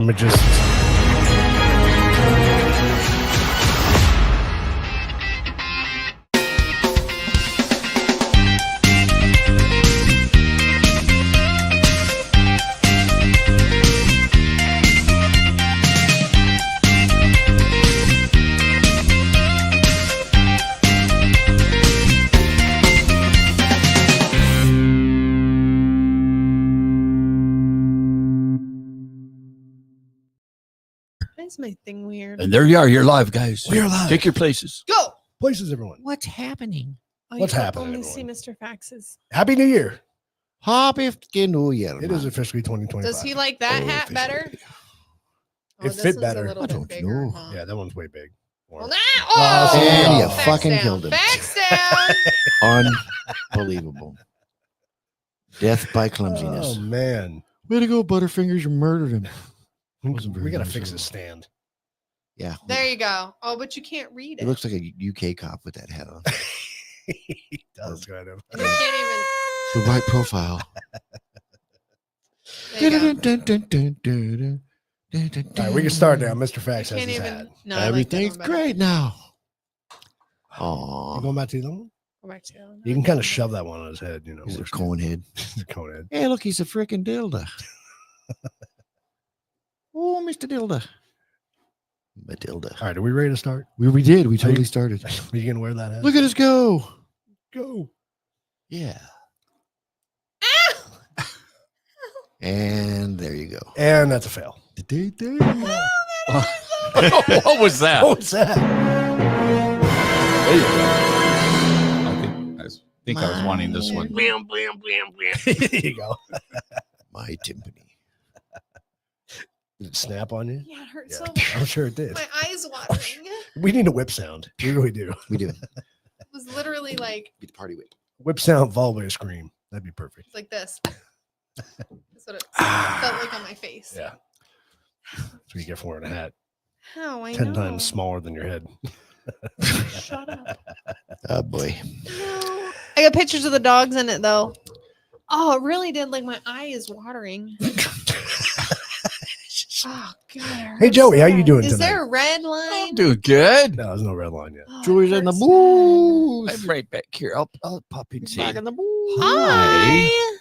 Images. Why is my thing weird? And there you are. You're live, guys. We are live. Take your places. Go. Places, everyone. What's happening? Oh, What's you can happening, Only see everyone? Mr. Fax's. Happy New Year. Happy New Year. It is officially 2025. Does he like that Oh, hat officially. better? It this fit one's better. A little I bit don't bigger, know. huh? Yeah, that one's way big. Well, Or- now, Oh, and you Fax fucking down. killed him. Fax down. Unbelievable. Death by clumsiness. Oh, man. Way to go, Butterfingers. You murdered him. Wasn't We very got to nice fix of this him. stand. Yeah. There you go. Oh, but you can't read it. It looks like a UK cop with that hat on. He does kind of. And you can't even. The right profile. There you go. All right, we can start now. Mr. Fax You has can't his even. hat. No, I like that Everything's one better. great now. You Aw. going back to the other one? Go back to the other one. You can kind of shove that one on his head, you know. He's a cone head. He's a cone head. Hey, look, he's a freaking dildo. Oh, Mr. Dildo. Matilda. All right, are we ready to start? We did. We Are totally you- started. Are you going to wear that hat? Look at us go. Go. Yeah. And there you go. And that's a fail. What was that? What was that? There you go. I think I was wanting this one. There you go. My timpani. Did it snap on you? Yeah, it hurts Yeah, so much. I'm sure it did. My eyes watering. It We need a whip sound. We really do. We do. was literally like Be the party whip. Whip sound followed by a scream. That'd be perfect. like this. That's what it felt like on my face. Yeah. That's what you get for wearing a hat. How I 10 know. times smaller than your head. Shut up. Oh boy. No. I got pictures of the dogs in it though. Oh, it really did. Like my eye is watering. Oh god. it Hey, hurts Joey, so how you bad. doing Is tonight? there a red I'm line? doing good. No, there's no red line yet. Oh, it Joey's in the hurts. booth. I'm right back here. I'll pop in. Back in the booth. Hi.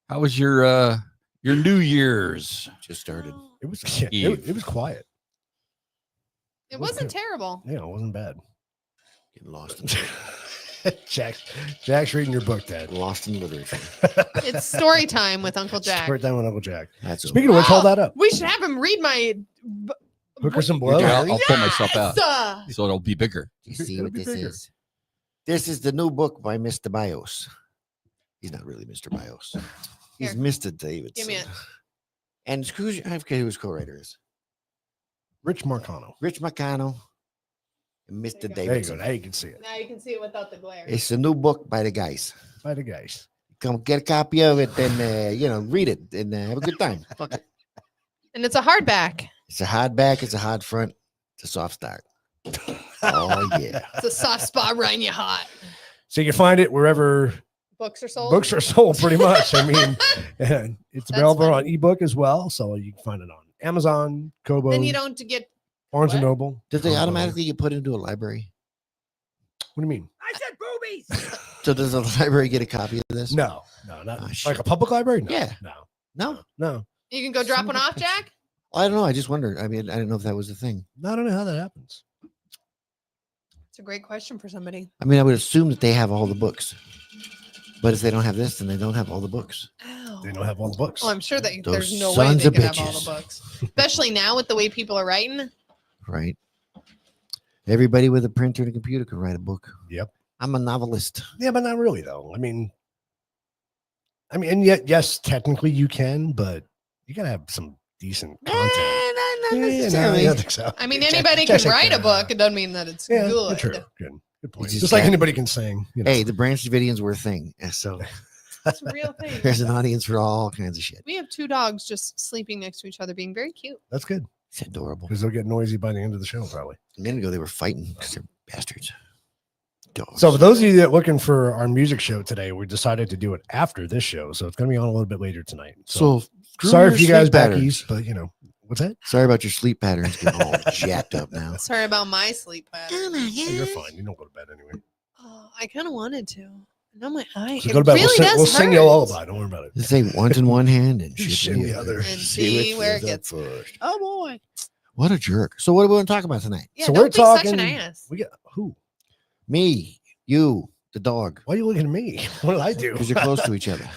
How was your New Year's? Just started. It was yeah, Eve. it was quiet. It wasn't terrible. Yeah, it wasn't bad. Getting lost Jack's reading your book, Dad. lost in literature. It's story time with Uncle Jack. Start down with Uncle Jack. That's Speaking of which, hold that up. We should have him read my Hookers and Yeah, blows. I'll pull myself out Yes! so it'll be bigger. You see It'll what be this bigger. is? This is the new book by Mr. Bios. He's not really Mr. Bios. He's Here. Mr. Davidson. Give me it. And who's I forget who his co-writer is. Rich Marcano. Rich McConnell and There Mr. you go. There you go. Davidson. Now you can see it. Now you can see it without the glare. It's a new book by the guys. By the guys. Come get a copy of it and read it and have a good time. Fuck it. And it's a hardback. It's a hard back, it's a hard front, it's a soft start. Oh yeah. It's a soft spot right in your heart. So you can find it wherever Books are sold. books are sold, pretty much. I mean, and it's That's available funny. on ebook as well. So you can find it on Amazon, Kobo, Then you don't get. Barnes and What? Noble. Does they Kobo. automatically get put into a library? What do you mean? I said boobies. So does the library get a copy of this? No, not Oh, like shit. a public library. No, Yeah. no, No? no. You can go drop one off, Jack. I don't know. I just wondered. I mean, I didn't know if that was the thing. I don't know how that happens. It's a great question for somebody. I mean, I would assume that they have all the books. But if they don't have this, then they don't have all the books. Oh. They don't have all the books. Well, I'm sure that Those there's no way sons they of can have all bitches. the books, especially now with the way people are writing. Right? Everybody with a printer and a computer can write a book. Yep. I'm a novelist. Yeah, but not really though. I mean, and yet, yes, technically you can, but you gotta have some decent content. Not Yeah, no, necessarily. I don't think so. I mean, Jack- anybody Jack's can like, write a book. It doesn't mean that it's Yeah, good. true. Good. Good point. just Just like got- anybody can sing. You know. Hey, the Branch Davidians were a thing. So It's a real thing. there's an audience for all kinds of shit. We have two dogs just sleeping next to each other, being very cute. That's good It's adorable. because they'll get noisy by the end of the show, probably. A minute ago, they were fighting because they're bastards. Dogs. So for those of you that are looking for our music show today, we decided to do it after this show, so it's going to be on a little bit later tonight. So Screw Sorry your if you guys sleep back patterns. east, but you know what's that? Sorry about your sleep patterns getting all jacked up now. Sorry about my sleep pattern. Oh, you're fine. You don't go to bed anyway. Oh, I kind of wanted to. No, my eye. So it go to bed. really does We'll sing you a hurt. lullaby. Don't worry about it. Let's say one in one hand and Shit shit in in the the other. other. And see where it feels up gets. first. Oh boy. What a jerk. So what are we going to talk about tonight? Yeah, So don't we're be such an talking- ass. We got who? Me, you, the dog. Why are you looking at me? What did I do? Because you're close to each other.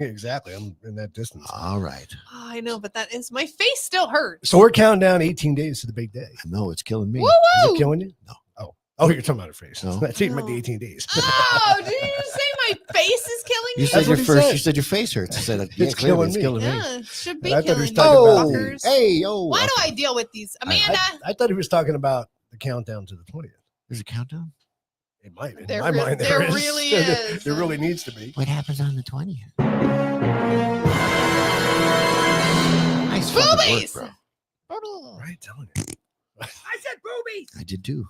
Exactly. I'm in that distance. All right. Oh, I know, but that is my face still hurts. So we're counting down 18 days to the big day. I know it's killing me. Woo Is it woo! killing you? No. Oh, you're talking about her face. No. I think about the No. 18 days. Oh, did you say my face is killing You you? said That's your what he first. said. You said your face hurts. I said, yeah, It's clearly killing it's me. killing me. Yeah, it should be And I thought he was killing talking you. about- Oh, fuckers. hey, oh. Why do okay. I deal with these? Amanda, I thought he was talking about the countdown to the 20th. There's a countdown. It might. In There my re- mind, there is. really is. There really needs to be. What happens on the 20th? Nice fucking work, Boobies! bro. Right, telling you. I said boobies. I did too.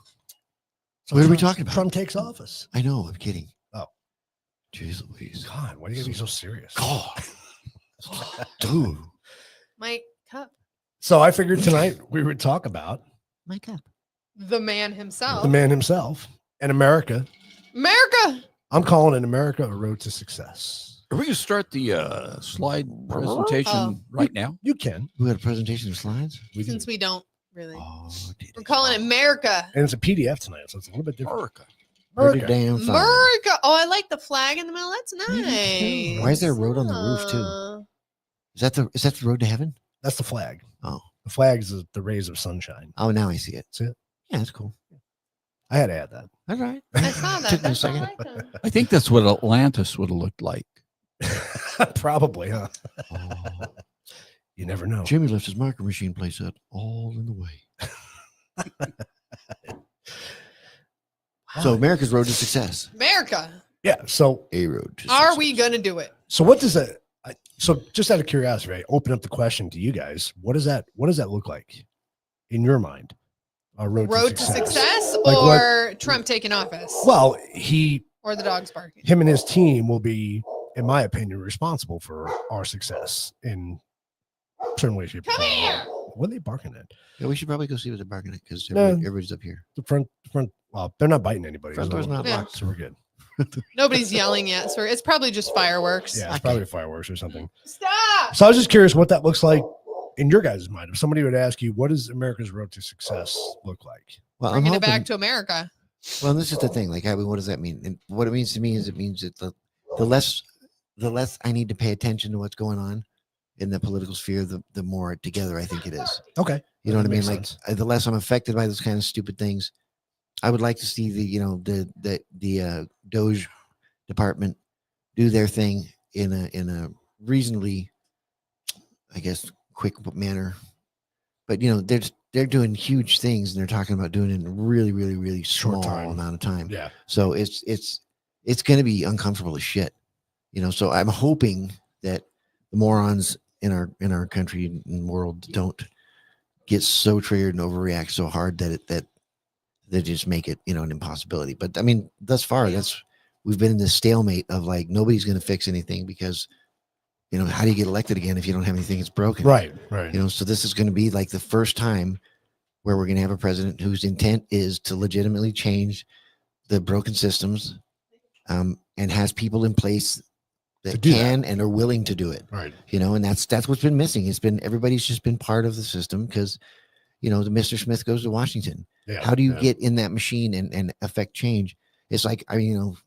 So What are we Trump- talking about? Trump takes office. I know. I'm kidding. Oh. Jeez Louise. God, why do you gotta be so serious? God. Dude. My cup. So I figured tonight we would talk about My cup. The man himself. the man himself and America. America. I'm calling it America: A Road to Success. Are we going to start the slide presentation Oh. right now? You can. We got a presentation of slides? We can. Since we don't really. Oh, did We're calling it America. And it's a PDF tonight, so it's a little bit different. America. Pretty America. damn fine. America. Oh, I like the flag in the middle. That's nice. Why is there a road on the roof, too? Uh, Is that the road to heaven? That's the flag. Oh. The flag is the rays of sunshine. Oh, now I see it. See it? Yeah, that's cool. I had to add that. All right. I saw that. Took me a That's all second. I like. I think that's what Atlantis would have looked like. Probably, huh? Oh. You never know. Jimmy left his marker machine playset all in the way. So America's road to success. America. Yeah. So A road to Are success. we going to do it? so what does that? So just out of curiosity, I open up the question to you guys. What does that look like in your mind? A road, Road to success Like what- or Trump taking office? Well, Or the dogs barking? him and his team will be, in my opinion, responsible for our success in certain ways. shape, or Come form. here. What are they barking at? Yeah, we should probably go see what they're barking at because No. everybody's up here. The front. Well, they're not biting anybody. Front so- door's not Yeah. locked. So we're good. Nobody's yelling yet, so it's probably just fireworks. Yeah, it's Okay. probably fireworks or something. Stop. So I was just curious what that looks like in your guys' mind. If somebody would ask you, what does America's road to success look like? Well, I'm Bringing it hoping, back to America. well, this is the thing. Like, I mean, what does that mean? And what it means to me is it means that the less I need to pay attention to what's going on in the political sphere, the more together I think it is. Okay. You know what I That mean? makes Like, sense. the less I'm affected by those kind of stupid things, I would like to see the Doge department do their thing in a reasonably, I guess, quick manner. But they're doing huge things, and they're talking about doing it in a really, really, really Short small time. amount of time. Yeah. So it's going to be uncomfortable as shit, So I'm hoping that the morons in our country and world don't get so triggered and overreact so hard that they just make it an impossibility. But I mean, thus far, we've been in this stalemate of like nobody's going to fix anything because how do you get elected again if you don't have anything that's broken? Right. Right. So this is going to be like the first time where we're going to have a president whose intent is to legitimately change the broken systems, and has people in place To that do that. can and are willing to do it. Right. And that's what's been missing. It's been everybody's just been part of the system because the Mr. Smith goes to Washington. Yeah. How do you yeah. get in that machine and affect change? It's like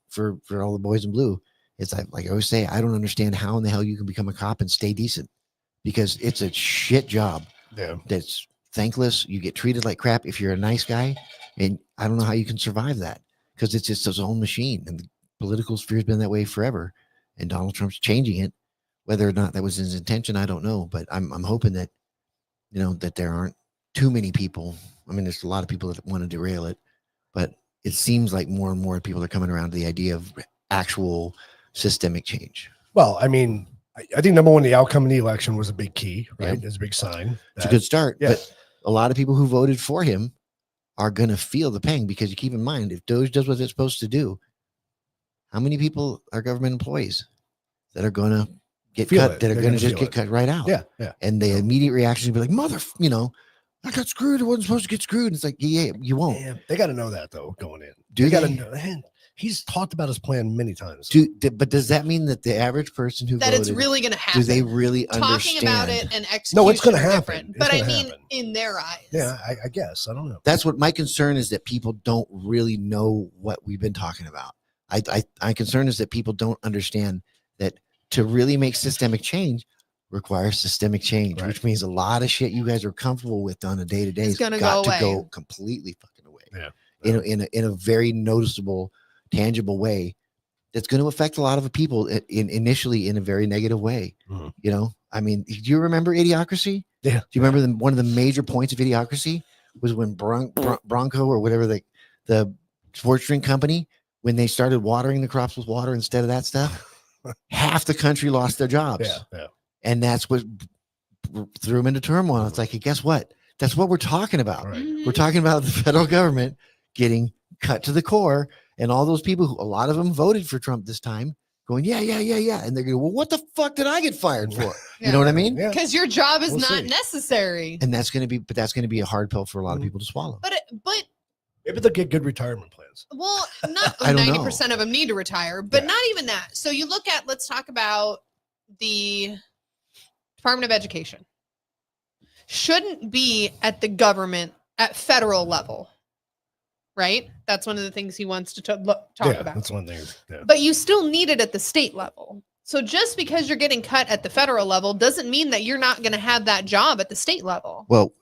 for all the boys in blue, it's like I always say, I don't understand how in the hell you can become a cop and stay decent, because it's a shit job Yeah. that's thankless. You get treated like crap if you're a nice guy, and I don't know how you can survive that because it's just its own machine, and the political sphere has been that way forever. And Donald Trump's changing it. Whether or not that was his intention, I don't know. But I'm hoping that that there aren't too many people. I mean, there's a lot of people that want to derail it, but it seems like more and more people are coming around to the idea of actual systemic change. Well, I mean, I think number one, the outcome of the election was a big key, right? Yeah. It's a big sign. It's a that- good start, yeah. but a lot of people who voted for him are going to feel the pain, because you keep in mind, if Doge does what it's supposed to do, how many people are government employees that are going to get Feel cut it. that are They're going to gonna just feel get it. cut right out. Yeah, yeah. And the immediate reaction would be like, mother, I got screwed. I wasn't supposed to get screwed. And it's like, yeah, you won't. Man, they got to know that though going in. Do got to they? know. Man, he's talked about his plan many times. But does that mean that the average person who That voted, it's really going to happen. do they really Talking understand? about it and execution No, it's gonna are happen. different. It's But I gonna mean, happen. in their eyes. Yeah, I guess. I don't know. That's what my concern is, that people don't really know what we've been talking about. My concern is that people don't understand that to really make systemic change requires systemic change, Right. which means a lot of shit you guys are comfortable with on a day to day It's is gonna got go to go away. completely fucking away. Yeah. In a very noticeable, tangible way that's going to affect a lot of people initially in a very negative way. Mhm. You know, I mean, do you remember Idiocracy? Yeah. Do you remember one of the major points of Idiocracy was when Bronco or whatever the sports drink company, when they started watering the crops with water instead of that stuff, half the country lost their jobs. Yeah. And that's what threw them into turmoil. It's like, hey, guess what? That's what we're talking about. Right. Mhm. We're talking about the federal government getting cut to the core, and all those people who, a lot of them voted for Trump this time, going, yeah. And they're going, well, what the fuck did I get fired for? You know what I mean? Yeah. Because your job is We'll not see. necessary. And that's going to be a hard pill for a lot of Mhm. people to swallow. But Maybe they'll get good retirement plans. well, not I don't know. 90% of them need to retire, but Yeah. not even that. So you look at, let's talk about the Department of Education. Shouldn't be at the government at federal level, right? That's one of the things he wants to talk Yeah, about. that's one thing. Yeah. But you still need it at the state level. So just because you're getting cut at the federal level doesn't mean that you're not going to have that job at the state level. Well,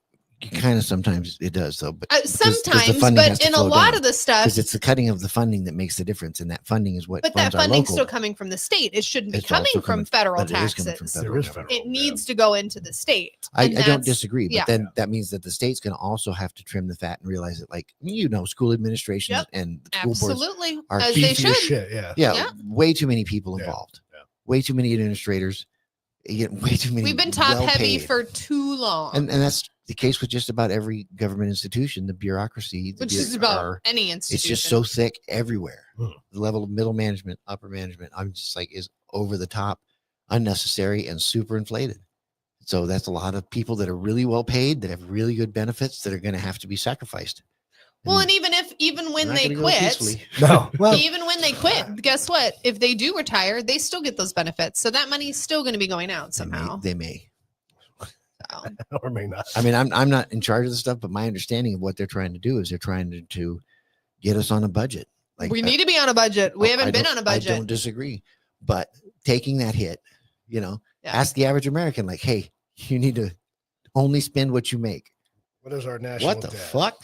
kind of sometimes it does, though. But because the Sometimes, funding has but to in a flow lot down. of the stuff, because it's the cutting of the funding that makes the difference, and that funding is what but that funds our funding's local. still coming from the state. It shouldn't be It's also coming from coming- federal but it is coming from taxes. federal. There is government. federal. It needs to go into the state. I And don't that's- disagree, but yeah. then that means that the state's going to also have to trim the fat and realize that, like, school administration Yep. and the school boards, Absolutely, are as they Beefy as should. shit. Yeah. yeah, Yeah. way too many people Yeah. involved, Yeah. way too many administrators, you get way too many. We've been top heavy well-paid. for too long, and that's the case with just about every government institution. The bureaucracy, which is about any it's institution. just so thick everywhere. Hmm. The level of middle management, upper management, I'm just like, is over the top, unnecessary, and super inflated. So that's a lot of people that are really well paid, that have really good benefits, that are going to have to be sacrificed. Well, and even when they're not they gonna go quit, peacefully. No. Well, even when they quit, guess what? If they do retire, they still get those benefits. So that money's still going to be going out somehow. They may. So, or may not. I mean, I'm not in charge of the stuff, but my understanding of what they're trying to do is they're trying to get us on a budget. Like, we need to be on a budget. We haven't been on a I budget. don't disagree, but taking that hit, Yeah. ask the average American, like, hey, you need to only spend what you make. What is our national What the debt? fuck?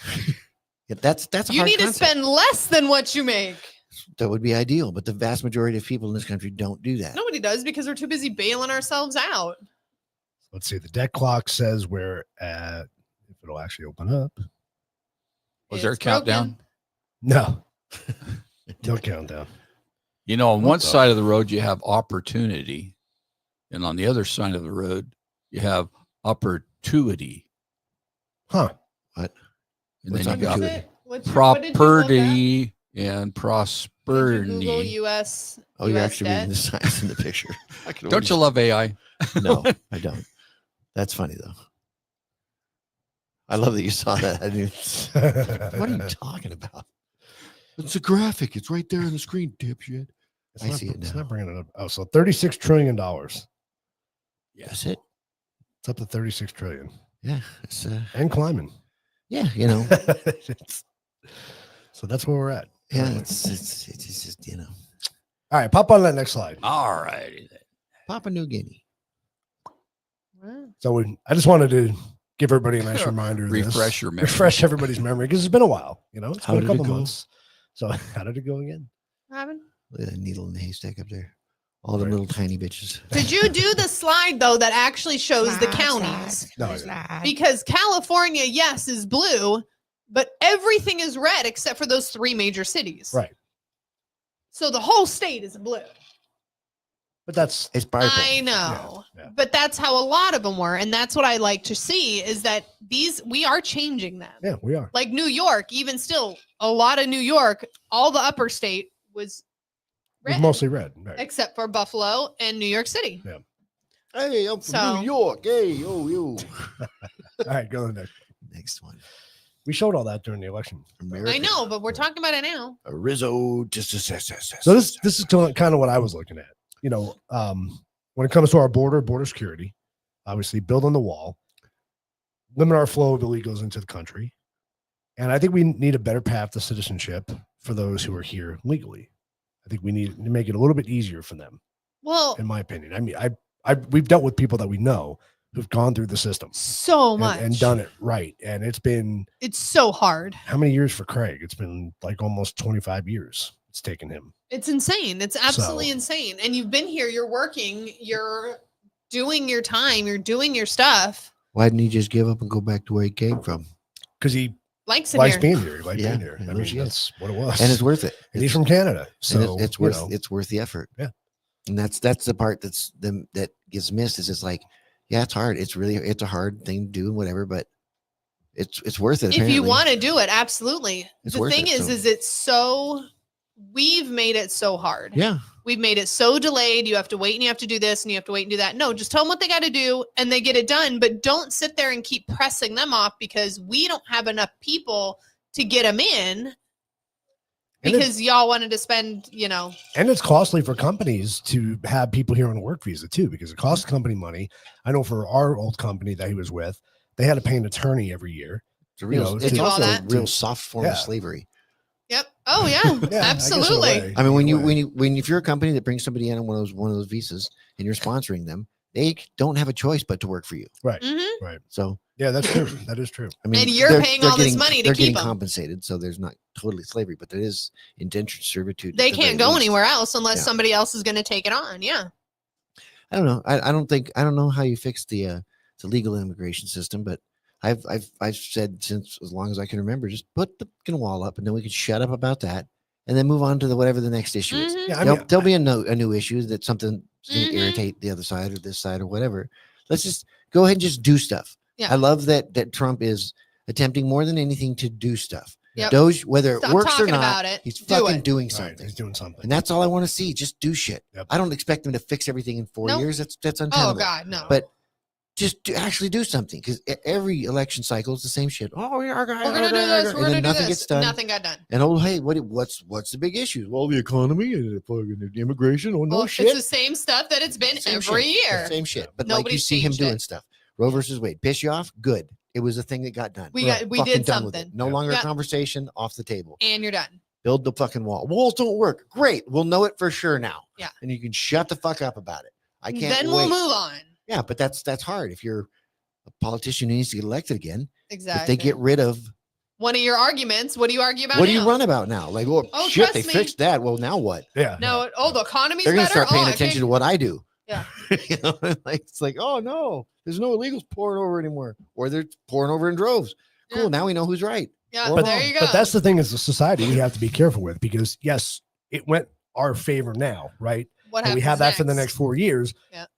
Yeah, that's a You hard need to concept. spend less than what you make. That would be ideal, but the vast majority of people in this country don't do that. Nobody does because we're too busy bailing ourselves out. Let's see. The debt clock says we're at, if it'll actually open up. Was there a It's countdown? broken. No. No countdown. You know, on What one the- side of the road you have opportunity, and on the other side of the road you have opportunity. Huh. And What's then you got opportunity? What did you look at? property and Did you Google prosperity. U.S. Oh, you're US actually debt? reading the signs in the picture. I can Don't you love AI? No, I don't. That's funny though. I love that you saw that. I mean, what are you talking about? It's a graphic. It's right there on the screen, dipshit. It's I not- see it It's now. not bringing it up. Oh, so $36 trillion. That's it. It's up to 36 trillion Yeah. It's and climbing. yeah, It's- so that's where we're at. yeah, it's just, All right. Pop on that next slide. All righty then. Papua New Guinea. Wow. So I just wanted to give everybody a nice reminder. of this. Refresh your memory. Refresh everybody's memory because it's been a while. It's How been a did it couple go? months. So how did it go again? Robin? Look at that needle in the haystack up there. All the Right. little tiny bitches. Did you do the slide though that actually shows the counties? No, I didn't. Because California, yes, is blue, but everything is red except for those 3 major cities. Right. So the whole state is blue. But that's It's purple. I know. yeah. But that's how a lot of them were. And that's what I like to see is that we are changing them. yeah, we are. Like New York, even still, a lot of New York, all the upper state was It's red. mostly red. Right. Except for Buffalo and New York City. Yeah. Hey, I'm from So- New York. Hey, yo. All right, go to the next. Next one. We showed all that during the election. America. I know, but we're talking about it now. Rizzo. So this is kind of what I was looking at. You know, when it comes to our border security, obviously building the wall, limit our flow of illegals into the country, and I think we need a better path to citizenship for those who are here legally. I think we need to make it a little bit easier for them, Well, in my opinion. I mean, we've dealt with people that we know who've gone through the system so much and done it right, and it's been It's so hard. how many years for Craig? It's been like almost 25 years. It's taken him. It's insane. It's absolutely So- insane. And you've been here, you're working, you're doing your time, you're doing your stuff. Why didn't he just give up and go back to where he came from? Because he Likes it likes here. being here. He likes Yeah, being here. he I knows mean, he that's what it was. And it's worth it. And he's from Canada, so And it's you worth know, it's worth the effort. Yeah. And that's the part that gets missed is it's like, yeah, it's hard. It's a hard thing to do and whatever, but it's worth it. If you apparently. want to do it, absolutely. It's The worth thing it, is, so- is it's so we've made it so hard. Yeah. We've made it so delayed. You have to wait and you have to do this and you have to wait and do that. No, just tell them what they got to do and they get it done. But don't sit there and keep pressing them off because we don't have enough people to get them in And it- because y'all wanted to spend, you know, and it's costly for companies to have people here on a work visa too, because it costs the company money. I know for our old company that he was with, they had to pay an attorney every year. It's a real, know, it's to- also a that. real soft form Yeah. of slavery. yep. Oh yeah, Yeah, I guess in a absolutely. way, I mean, in a way. if you're a company that brings somebody in on one of those visas and you're sponsoring them, they don't have a choice but to work for you. Mhm. So Yeah, that's true. That is true. I mean, And you're paying all this money to they're keep getting 'em. compensated, so there's not totally slavery, but there is indentured servitude. at They the very can't go least. anywhere else unless Yeah. somebody else is going to take it on. Yeah. I don't know. I don't know how you fix the legal immigration system, but I've said since as long as I can remember, just put the fucking wall up, and then we can shut up about that, and then move on to whatever the next issue is. Mhm. Yeah, I There'll, mean, there'll be a new issue that something is going to Mhm. irritate the other side or this side or whatever. Let's just go ahead and just do stuff. Yeah. I love that Trump is attempting more than anything to do stuff. Yep. Doge, whether Stop it works or talking not, about it. he's Do fucking it. doing right, something. he's doing something. And that's all I want to see. Just do shit. Yep. I don't expect them to fix everything in 4 Nope. years. That's Oh untenable. God, no. But just actually do something because every election cycle is the same shit. Oh, yeah, we're gonna do this. We're and gonna then do nothing this. gets done. Nothing got done. And oh, hey, what's the big issue? Well, the economy and the fucking immigration. Oh, no Well, shit. it's the same stuff that it's been Same every shit. year. Same shit. But like you Nobody's see him changed doing it. stuff. Roe versus Wade. Piss you off? Good. It was a thing that got done. We We're got- we fucking did done with it. something. No Yeah. longer Yeah. a conversation. Off the table. And you're done. Build the fucking wall. Walls don't work. Great. We'll know it for sure now. Yeah. And you can shut the fuck up about it. I can't Then wait. we'll move on. Yeah, but that's hard. If you're a politician who needs to get elected again, Exactly. if they get rid of one of your arguments, what do you argue about? what do you now? run about now? Like, well, Oh, shit, they trust me. fixed that. Well, now what? Yeah. No, oh, the economy's They're gonna better. start paying oh, attention to what I do. Yeah. You know, like it's like, oh no, there's no illegals pouring over anymore, or they're pouring over in droves. Cool. Yeah. Now we know who's right. Yeah, But- there you go. But that's the thing as a society we have to be careful with because yes, it went our favor now, right? what And we have that for the next 4 years.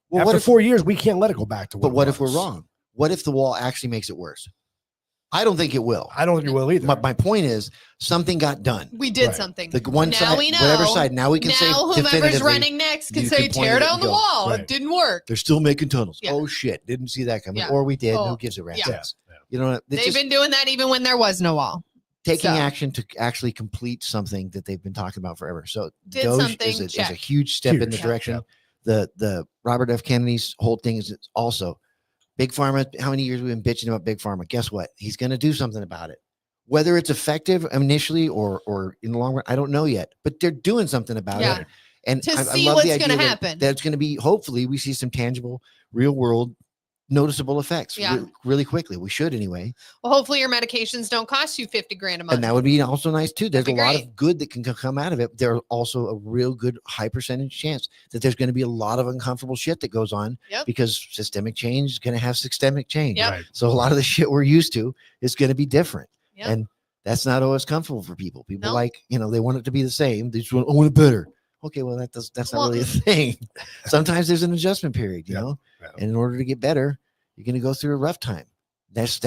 Well, After what if? 4 years, we can't let it go back to what But it what if we're was. wrong? What if the wall actually makes it worse? I don't think it will. I don't think you will either. My point is, something got done. We did Right. something. The one Now side, we know. whatever side. Now we can say Now whomever's definitively, running next can you say can point tear at it down and the go, wall. right. It didn't work. they're still making tunnels. Yeah. Oh shit! Didn't see that coming, Yeah. or we did. Oh, Who gives a rat's yeah. ass? You know, it's They've just been doing that even when there was no wall. taking so. action to actually complete something that they've been talking about forever. So Did Doge something, is a check. huge step in the Huge, direction. yeah. The Robert F. Kennedy's whole thing is also Big Pharma. How many years we've been bitching about Big Pharma? Guess what? He's going to do something about it. Whether it's effective initially or in the long run, I don't know yet. But they're doing something about Yeah. it. And To I see love what's the idea gonna that happen. That's going to be hopefully we see some tangible, real world, noticeable effects Yeah. really quickly. We should anyway. Well, hopefully your medications don't cost you 50 grand a month. And that would be also nice too. There's a That'd be lot great. of good that can come out of it. There's also a real good high percentage chance that there's going to be a lot of uncomfortable shit that goes on Yep. because systemic change is going to have systemic change. Yep. Right. So a lot of the shit we're used to is going to be different. Yep. And that's not always comfortable for people. People No. like, they want it to be the same. They just want, I want it better. Okay, well, that's not Well- really a thing. Sometimes there's an adjustment period, you Yep. know? Yep. And in order to get better, you're going to go through a rough time. That's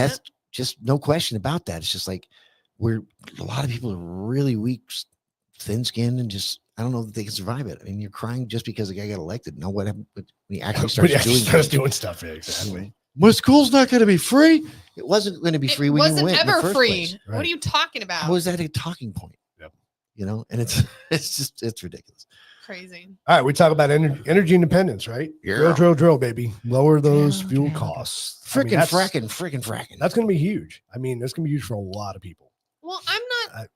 just no question about that. It's just like a lot of people are really weak, thin skinned, and just I don't know that they can survive it. I mean, you're crying just because the guy got elected. Now what happened when he actually When starts he actually doing starts things? doing stuff. Yeah, exactly. My school's not going to be free. It wasn't going to be free It when you wasn't went in the ever first free. place. What are Right. you talking about? How is that a talking point? Yep. You know, and it's ridiculous. Crazy. All right, we talk about energy independence, right? Yeah. Drill, baby. Lower those Drill, fuel drill, costs. I mean, Frickin' that's- fracking. That's going to be huge. I mean, that's going to be huge for a lot of people. Well, I'm not.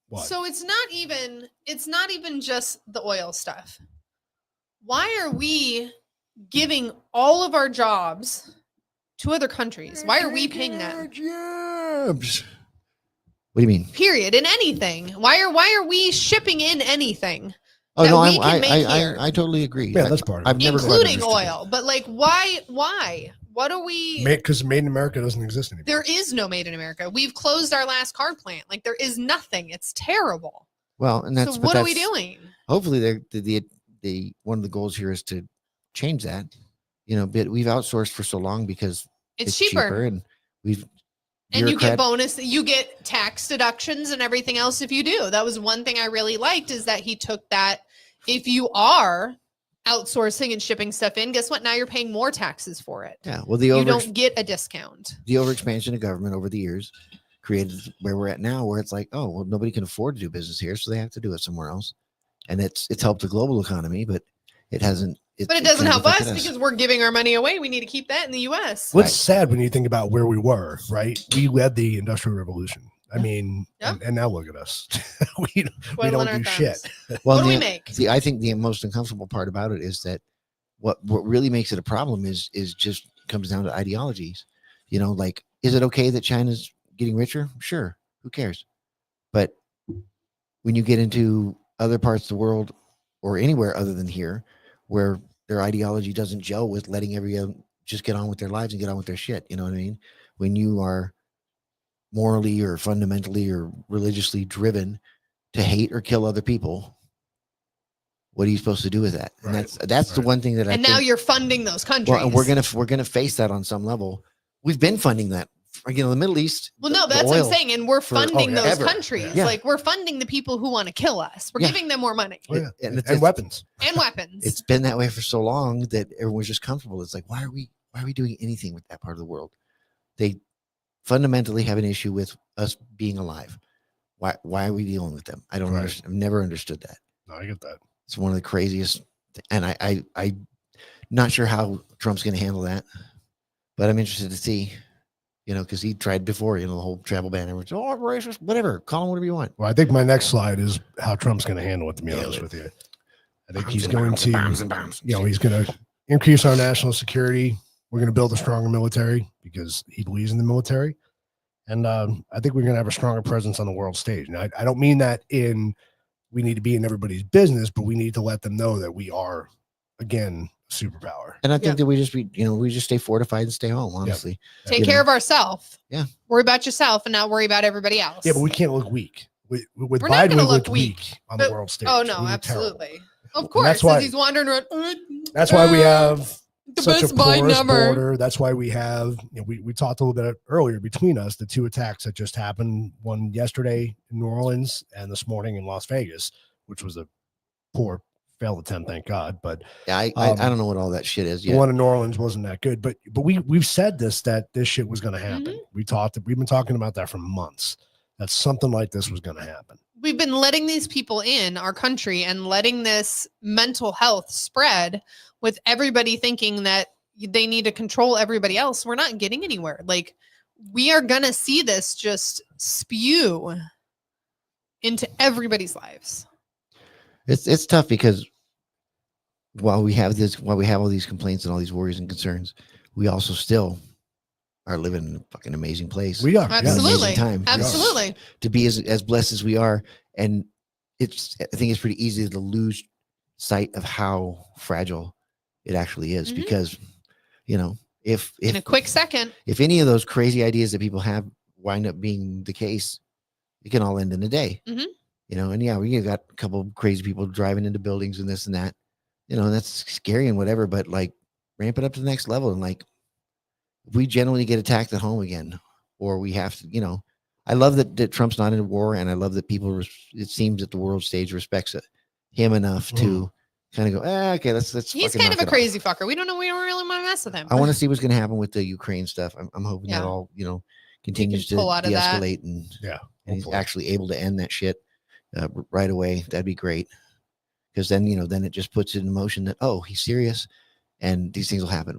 What? So it's not even just the oil stuff. Why are we giving all of our jobs to other countries? Why are we paying them? Jobs. What do you mean? Period. In anything. Why are we shipping in anything? Oh That no, we can make here. I totally agree. Yeah, that's part of I've it. never quite Including understood oil. But like why? What are we Because Made in America doesn't exist anymore. There is no made in America. We've closed our last car plant. Like there is nothing. It's terrible. Well, and that's So but what are we that's- doing? Hopefully, the one of the goals here is to change that. You know, but we've outsourced for so long because It's cheaper. and we've And you get bureaucrat- bonus, you get tax deductions and everything else if you do. That was one thing I really liked is that he took that. If you are outsourcing and shipping stuff in, guess what? Now you're paying more taxes for it. Yeah, well, the You over don't get a discount. the overexpansion of government over the years created where we're at now, where it's like, oh, well, nobody can afford to do business here, so they have to do it somewhere else. And it's helped the global economy, but it hasn't. But it doesn't kind help of us affected because we're giving our money away. We need to keep that in the US. What's Right. sad when you think about where we were, right? We led the Industrial Revolution. I mean, Yeah. and now look at us. we Twiddling don't our do thumbs. shit. Well, What do we the- make? See, I think the most uncomfortable part about it is that what really makes it a problem is just comes down to ideologies. You know, like, is it okay that China's getting richer? Sure, who cares? But when you get into other parts of the world or anywhere other than here, where their ideology doesn't gel with letting everyone just get on with their lives and get on with their shit, you know what I mean? When you are morally or fundamentally or religiously driven to hate or kill other people, what are you supposed to do with that? And Right, that's the right. one thing that I And now think, you're funding those countries. well, and we're gonna face that on some level. We've been funding that. You know, the Middle East. Well, the- no, the that's what I'm oil. saying. And we're for- funding yeah, those ever. countries. Yeah. Like we're funding the people who want to kill us. We're Yeah. giving them more money Oh, yeah. And And, it's- weapons. and weapons. It's been that way for so long that everyone's just comfortable. It's like, why are we doing anything with that part of the world? They fundamentally have an issue with us being alive. Why are we dealing with them? I don't Right. understand. I've never understood that. No, I get that. It's one of the craziest, and I'm not sure how Trump's going to handle that, but I'm interested to see, you know, because he tried before, you know, the whole travel ban. Everyone's, oh, I'm racist, whatever, call him whatever you want. Well, I think my next slide is how Trump's going to handle it, to be honest with you. I think he's going to, he's going to increase our national security. We're going to build a stronger military because he believes in the military. And I think we're going to have a stronger presence on the world stage. And I don't mean that we need to be in everybody's business, but we need to let them know that we are, again, a superpower. And I think Yeah. that we just stay fortified and stay home, honestly. Take you care know. of ourselves. Yeah. Worry about yourself and not worry about everybody else. Yeah, but we can't look weak. With We're not Biden, we gonna look looked weak, weak on but- the world stage. Oh We no, looked terrible. absolutely. Of And course, that's as why- he's wandering around. That's why we have the such best a Biden porous ever. border. That's why we have, we talked a little bit earlier between us, the two attacks that just happened, one yesterday in New Orleans and this morning in Las Vegas, which was a poor failed attempt, thank God. But Yeah, I don't know what all that shit is the yet. one in New Orleans wasn't that good. But we've said that this shit was going to happen. Mm-hmm. We've been talking about that for months. That something like this was going to happen. We've been letting these people in our country and letting this mental health spread with everybody thinking that they need to control everybody else. We're not getting anywhere. Like we are going to see this just spew into everybody's lives. It's tough because while we have all these complaints and all these worries and concerns, we also still are living in a fucking amazing place. We are. Yes. Absolutely. Amazing time. Yes. Absolutely. To be as blessed as we are, and I think it's pretty easy to lose sight of how fragile it actually is Mhm. because, you know, if In a quick second. if any of those crazy ideas that people have wind up being the case, it can all end in a day. Mhm. You know, and yeah, we got a couple of crazy people driving into buildings and this and that. You know, that's scary and whatever, but like ramp it up to the next level. And like, if we generally get attacked at home again, or we have to, you know, I love that Trump's not in a war, and I love that people, it seems that the world stage respects it. him enough to kind of go, okay, let's. He's fucking kind knock of a it off." crazy fucker. We don't know. We don't really want to mess with him. I want to see what's going to happen with the Ukraine stuff. I'm hoping Yeah. that all continues to pull out of that. de-escalate and Yeah. and he's hopefully. actually able to end that shit right away. That'd be great. Because then, then it just puts it in motion that, oh, he's serious and these things will happen.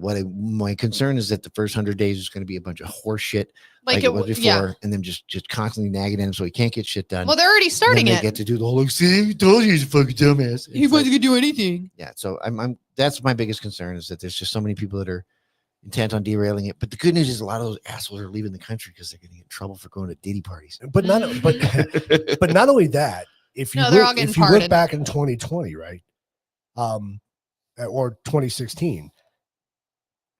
My concern is that the first 100 days is going to be a bunch of horse shit like it was before, yeah. and then just constantly nagging at him so he can't get shit done. Well, they're already And then starting they it. get to do the whole, like, see, he told you he's a fucking dumbass. He It's wasn't like, gonna do anything. yeah. So I'm that's my biggest concern is that there's just so many people that are intent on derailing it. But the good news is a lot of those assholes are leaving the country because they're going to get in trouble for going to Diddy parties. But not but not only that, if you No, they're all look, getting if you look pardoned. back in 2020, right? Or 2016,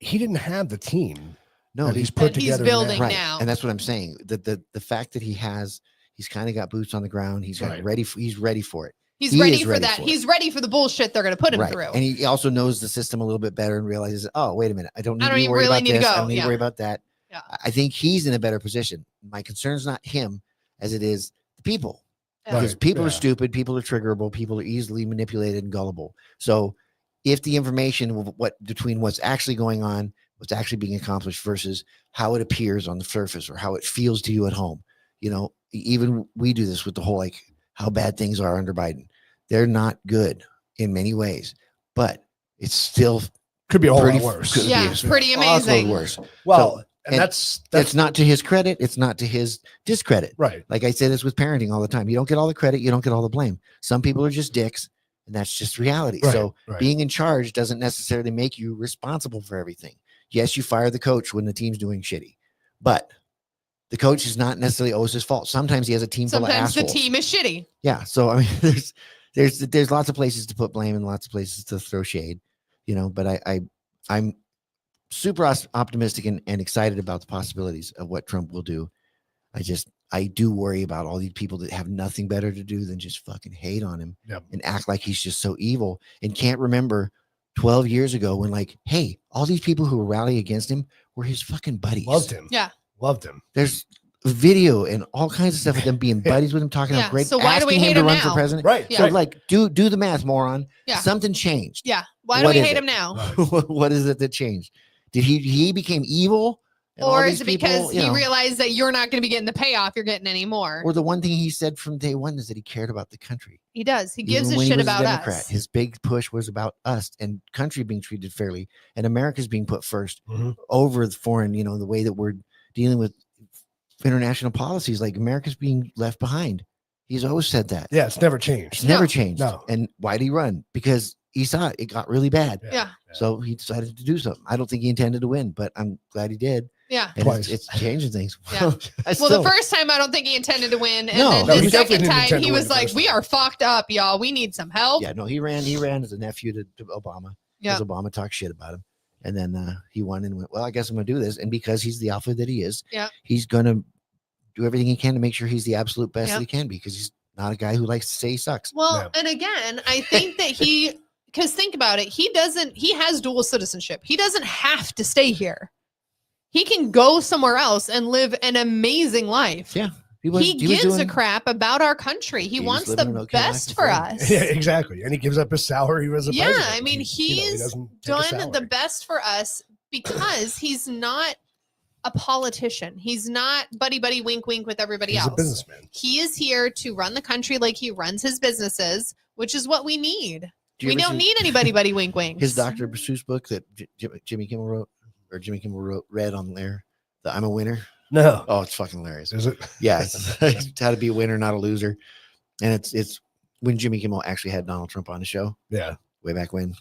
he didn't have the team No, that he's he's put that he's together building now. right, now. and that's what I'm saying. The fact that he's kind of got boots on the ground. He's Right. he's ready for it. He's he ready is for ready that. for it. He's ready for the bullshit they're gonna put him Right, through. and he also knows the system a little bit better and realizes, oh, wait a minute, I don't need I don't to even worry really about need to this. I go, don't need yeah. to worry about that. Yeah. I think he's in a better position. My concern is not him as it is the people. Yeah. Because Right, people are yeah. stupid, people are triggerable, people are easily manipulated and gullible. So if the information of between what's actually going on, what's actually being accomplished versus how it appears on the surface or how it feels to you at home, even we do this with the whole like how bad things are under Biden. They're not good in many ways, but it's still Could be a whole pretty lot worse. could be Yeah, a pretty fuckload amazing. worse. Well, So- and and that's That's not to his credit. It's not to his discredit. right. Like I say this with parenting all the time. You don't get all the credit. You don't get all the blame. Some people are just dicks, and that's just reality. Right, So right. being in charge doesn't necessarily make you responsible for everything. Yes, you fire the coach when the team's doing shitty, but the coach is not necessarily always his fault. Sometimes he has a team full of Sometimes the assholes. team is shitty. Yeah. So I mean, there's lots of places to put blame and lots of places to throw shade, But I'm super optimistic and excited about the possibilities of what Trump will do. I do worry about all these people that have nothing better to do than just fucking hate on him Yep. and act like he's just so evil and can't remember 12 years ago when like, hey, all these people who were rallying against him were his fucking buddies. Loved him. Yeah. Loved him. There's video and all kinds of stuff of them being buddies with him, talking Yeah, about great, so why do we asking him hate to him run for now? president. Right. Yeah. So right. like, do the math, moron. Yeah. Something changed. Yeah. Why do What we is hate it? him now? Right. What is it that changed? Did he became evil? And all Or these is it people, because you he know, realized that you're not going to be getting the payoff you're getting anymore? or the one thing he said from day one is that he cared about the country. He does. He gives Even a when he shit was about Democrat, us. his big push was about us and country being treated fairly and America's being put first Mhm. over the foreign, the way that we're dealing with international policies, like America's being left behind. He's always said that. Yeah, it's never changed. It's never No. changed. No. And why did he run? Because he saw it got really bad. Yeah. So he decided to do something. I don't think he intended to win, but I'm glad he did. Yeah. And Twice. it's changing things. Yeah. I Well, still- the first time I don't think he intended to win, and No. then No, the he definitely second didn't time intend to he win was the like, first "We time. are fucked up, y'all. We need some help." yeah, no, he ran as a nephew to Obama. Yeah. Because Obama talked shit about him. And then he won and went, well, I guess I'm going to do this. And because he's the alpha that he is, Yeah. he's going to do everything he can to make sure he's the absolute best Yeah. that he can be because he's not a guy who likes to say he sucks. Well, Yeah. and again, I think that because think about it, he has dual citizenship. He doesn't have to stay here. He can go somewhere else and live an amazing life. Yeah, He He gives a doing- crap about our country. He He was wants living the an okay life best before. for us. Yeah, exactly. And he gives up his salary as a Yeah, president. I mean, He he's doesn't take a done the salary. best for us because he's not a politician. He's not buddy wink wink with everybody He's else. a businessman. He is here to run the country like he runs his businesses, which is what we need. Do you We ever don't see need anybody buddy wink wink. his Dr. Seuss book that Jimmy Kimmel read on there. The I'm a Winner. No. Oh, it's fucking hilarious. Is it? Yeah, it's how to be a winner, not a loser. And it's when Jimmy Kimmel actually had Donald Trump on the show Yeah. way back when,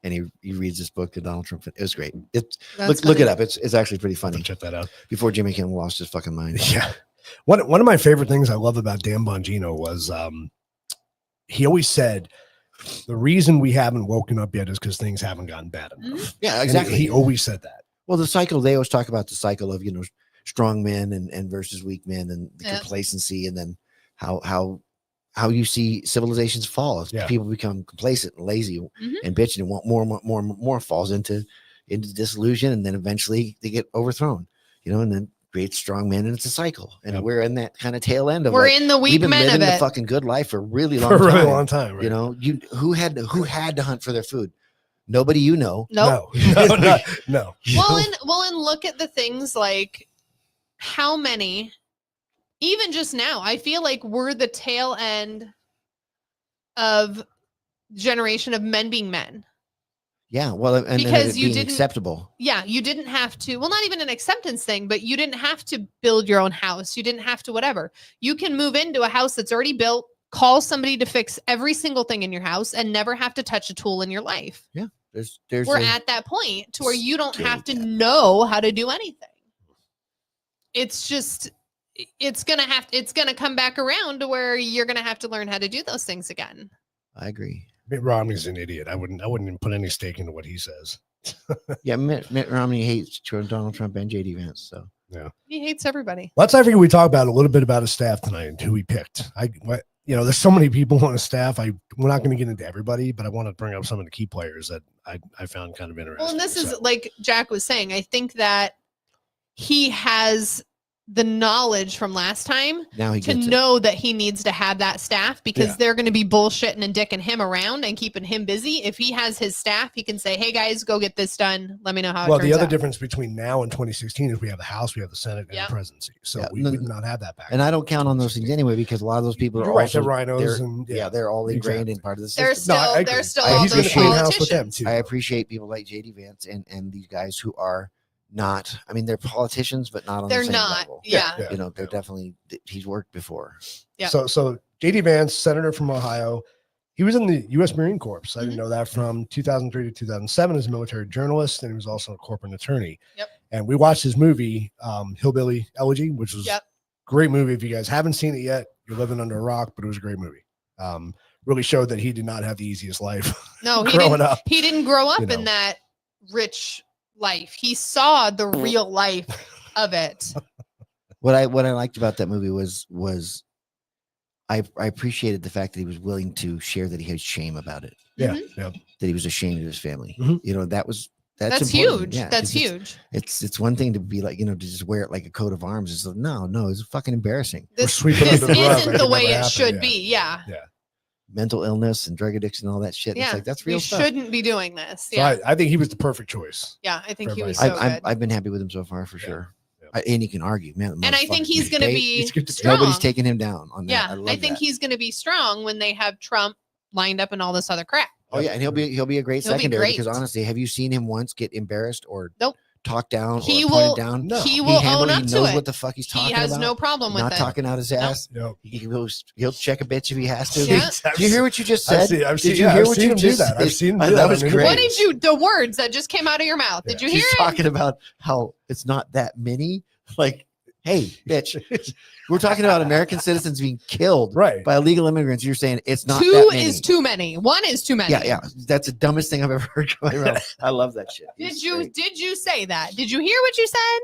and he reads this book to Donald Trump. It was great. It's That's look it funny. up. It's actually pretty I'll have to funny. check that out. Before Jimmy Kimmel lost his fucking mind. Yeah. One of my favorite things I love about Dan Bongino was he always said the reason we haven't woken up yet is because things haven't gotten bad enough. Mhm. Yeah, And exactly. He always said that. Well, the cycle, they always talk about the cycle of, strong men and versus weak men and the Yeah. complacency, and then how you see civilizations fall as Yeah. people become complacent and lazy Mhm. and bitching and want more falls into disillusion, and then eventually they get overthrown, and then creates strong men, and it's a cycle. And Yep. we're in that kind of tail end of We're like, in the we've weak been men living of the it. fucking good life for a really long For a time. really long time. Right? You know, who had to hunt for their food? Nobody, you know. Nope. No. Well, and look at the things like how many, even just now, I feel like we're the tail end of generation of men being men. Yeah, well, and Because it you being didn't- acceptable. Yeah, you didn't have to, well, not even an acceptance thing, but you didn't have to build your own house. You didn't have to whatever. You can move into a house that's already built, call somebody to fix every single thing in your house and never have to touch a tool in your life. There's We're a- at that point to where you don't Still have to that. know how to do anything. It's just it's gonna come back around to where you're gonna have to learn how to do those things again. I agree. Mitt Romney's an idiot. I wouldn't even put any stake into what he says. Yeah, Mitt Romney hates Donald Trump and JD Vance. So He hates everybody. Let's I figure we talk about a little bit about his staff tonight and who he picked. There's so many people on his staff. We're not going to get into everybody, but I want to bring up some of the key players that I found kind of interesting. Well, and this is So, like Jack was saying, I think that he has the knowledge from last time now he to gets it. know that he needs to have that staff because Yeah. they're going to be bullshitting and dicking him around and keeping him busy. If he has his staff, he can say, "Hey guys, go get this done. Let me know how it well, turns the other out." difference between now and 2016 is we have the House, we have the Senate, and Yeah. the presidency. So Yeah, we no, do not have that back. And I don't count on those things anyway because a lot of those people are You're right. also They're rhinos, they're- and yeah, they're all ingrained in part of the system. They're still, I they're agree. still I all he's going those to clean house with them politicians. too. I appreciate people like JD Vance and these guys who are not. I mean, they're politicians, but not on They're the same not. level. Yeah. Yeah. You know, they're definitely. He's worked before. Yeah. So JD Vance, senator from Ohio, he was in the U.S. Marine Corps. I didn't Mhm. know that from 2003 to 2007 as a military journalist, and he was also a corporate attorney. Yep. And we watched his movie, Hillbilly Elegy, which was Yep. a great movie. If you guys haven't seen it yet, you're living under a rock, but it was a great movie. Really showed that he did not have the easiest life No, he growing didn't. up. He didn't grow up you in know. that rich life. He saw the real life of it. What I liked about that movie was I appreciated the fact that he was willing to share that he had shame about it, Yeah, Mhm. yeah. that he was ashamed of his family. Mhm. You know, that's That's important. huge. Yeah, That's 'cause huge. It's one thing to be like, to just wear it like a coat of arms. It's like, no, it's fucking embarrassing. This, sweeping this under the rug isn't like the it way never it happened, should yeah. be. Yeah. Mental illness and drug addiction and all that shit. Yeah. It's like that's real We stuff. shouldn't be doing this. So Yeah. I think he was the perfect choice. Yeah. I think he was everybody. so good. I've been happy with him so far for Yeah. sure. Yeah. And you can argue, man. the and I think motherfucker's he's going to great. be He's good to- strong. Nobody's taking him down on that. Yeah. I, love I think that. he's going to be strong when they have Trump lined up and all this other crap. Oh yeah, and he'll be a great He'll be secondary because great. honestly, have you seen him once get embarrassed or Nope. talked down He or will- pointed down? No. He will handled own it. up He to knows it. what the fuck he's talking He has about. no problem with Not it. talking out his Nope. ass. Yep. He'll check a bitch if he has to. Yeah. Do you hear what you just said? I've seen, Did you yeah, hear I've what seen you him do just that. I've said? seen him I- do that that. was on great. What interviews. did you, the words that just came out of your mouth? Did Yeah. you hear She's it? talking about how it's not that many. Like, hey, bitch, we're talking about American citizens being killed Right. by illegal immigrants. You're saying it's not Two that many. is too many. One is too many. Yeah. That's the dumbest thing I've ever heard. Go around. I love that shit. Did He's you great. did you say that? Did you hear what you said?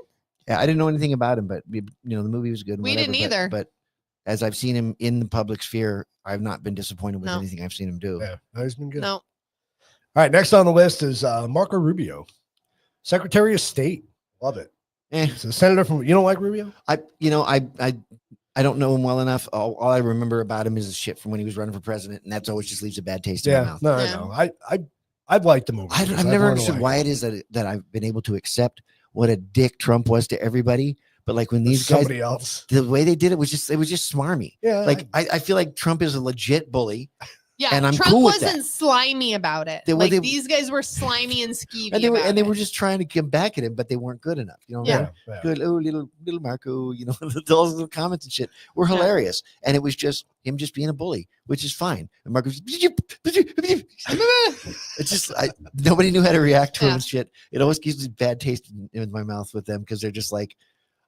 Yeah, I didn't know anything about him, but the movie was good. and We whatever, didn't but- either. But as I've seen him in the public sphere, I've not been disappointed with No. anything I've seen him do. Yeah, no, he's been good. No. All right, next on the list is Marco Rubio, Secretary of State. Love it. Eh, He's a senator from. You don't like Rubio? I don't know him well enough. All I remember about him is the shit from when he was running for president, and that's always just leaves a bad taste in my Yeah, mouth. no, Yeah. I know. I've liked him over. the years. I've never learned a understood lot. why it is that I've been able to accept what a dick Trump was to everybody, but like when these guys, Somebody else. the way they did it was just smarmy. Yeah, Like I feel like Trump is a legit bully, Yeah. And I'm Trump cool with wasn't slimy about it. They were- like they- these guys were slimy and skeevy. and they were about it. just trying to come back at him, but they weren't good enough. You know, what I mean? Yeah. Good, oh little Marco, those little comments and shit were Yeah. hilarious, and it was just him just being a bully, which is fine. And Marco's, it's just nobody knew how to react to him Yeah. and shit. It always gives me bad taste in my mouth with them because they're just like,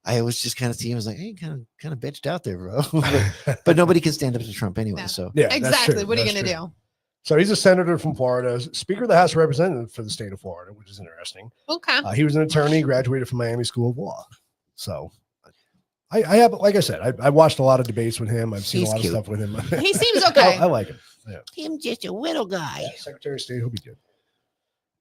I always just kind of see him as like, hey, kind of bitched out there, bro. but nobody can stand up to Trump anyway. Yeah. So Yeah, that's Exactly. true. What are you That's gonna true. do? So he's a senator from Florida, Speaker of the House of Representatives for the state of Florida, which is interesting. Okay. He was an attorney, graduated from Miami School of Law. So I have, like I said, I watched a lot of debates with him. I've seen He's a lot cute. of stuff with him. He seems okay. I like him. him just a little guy. Secretary of State, he'll be good.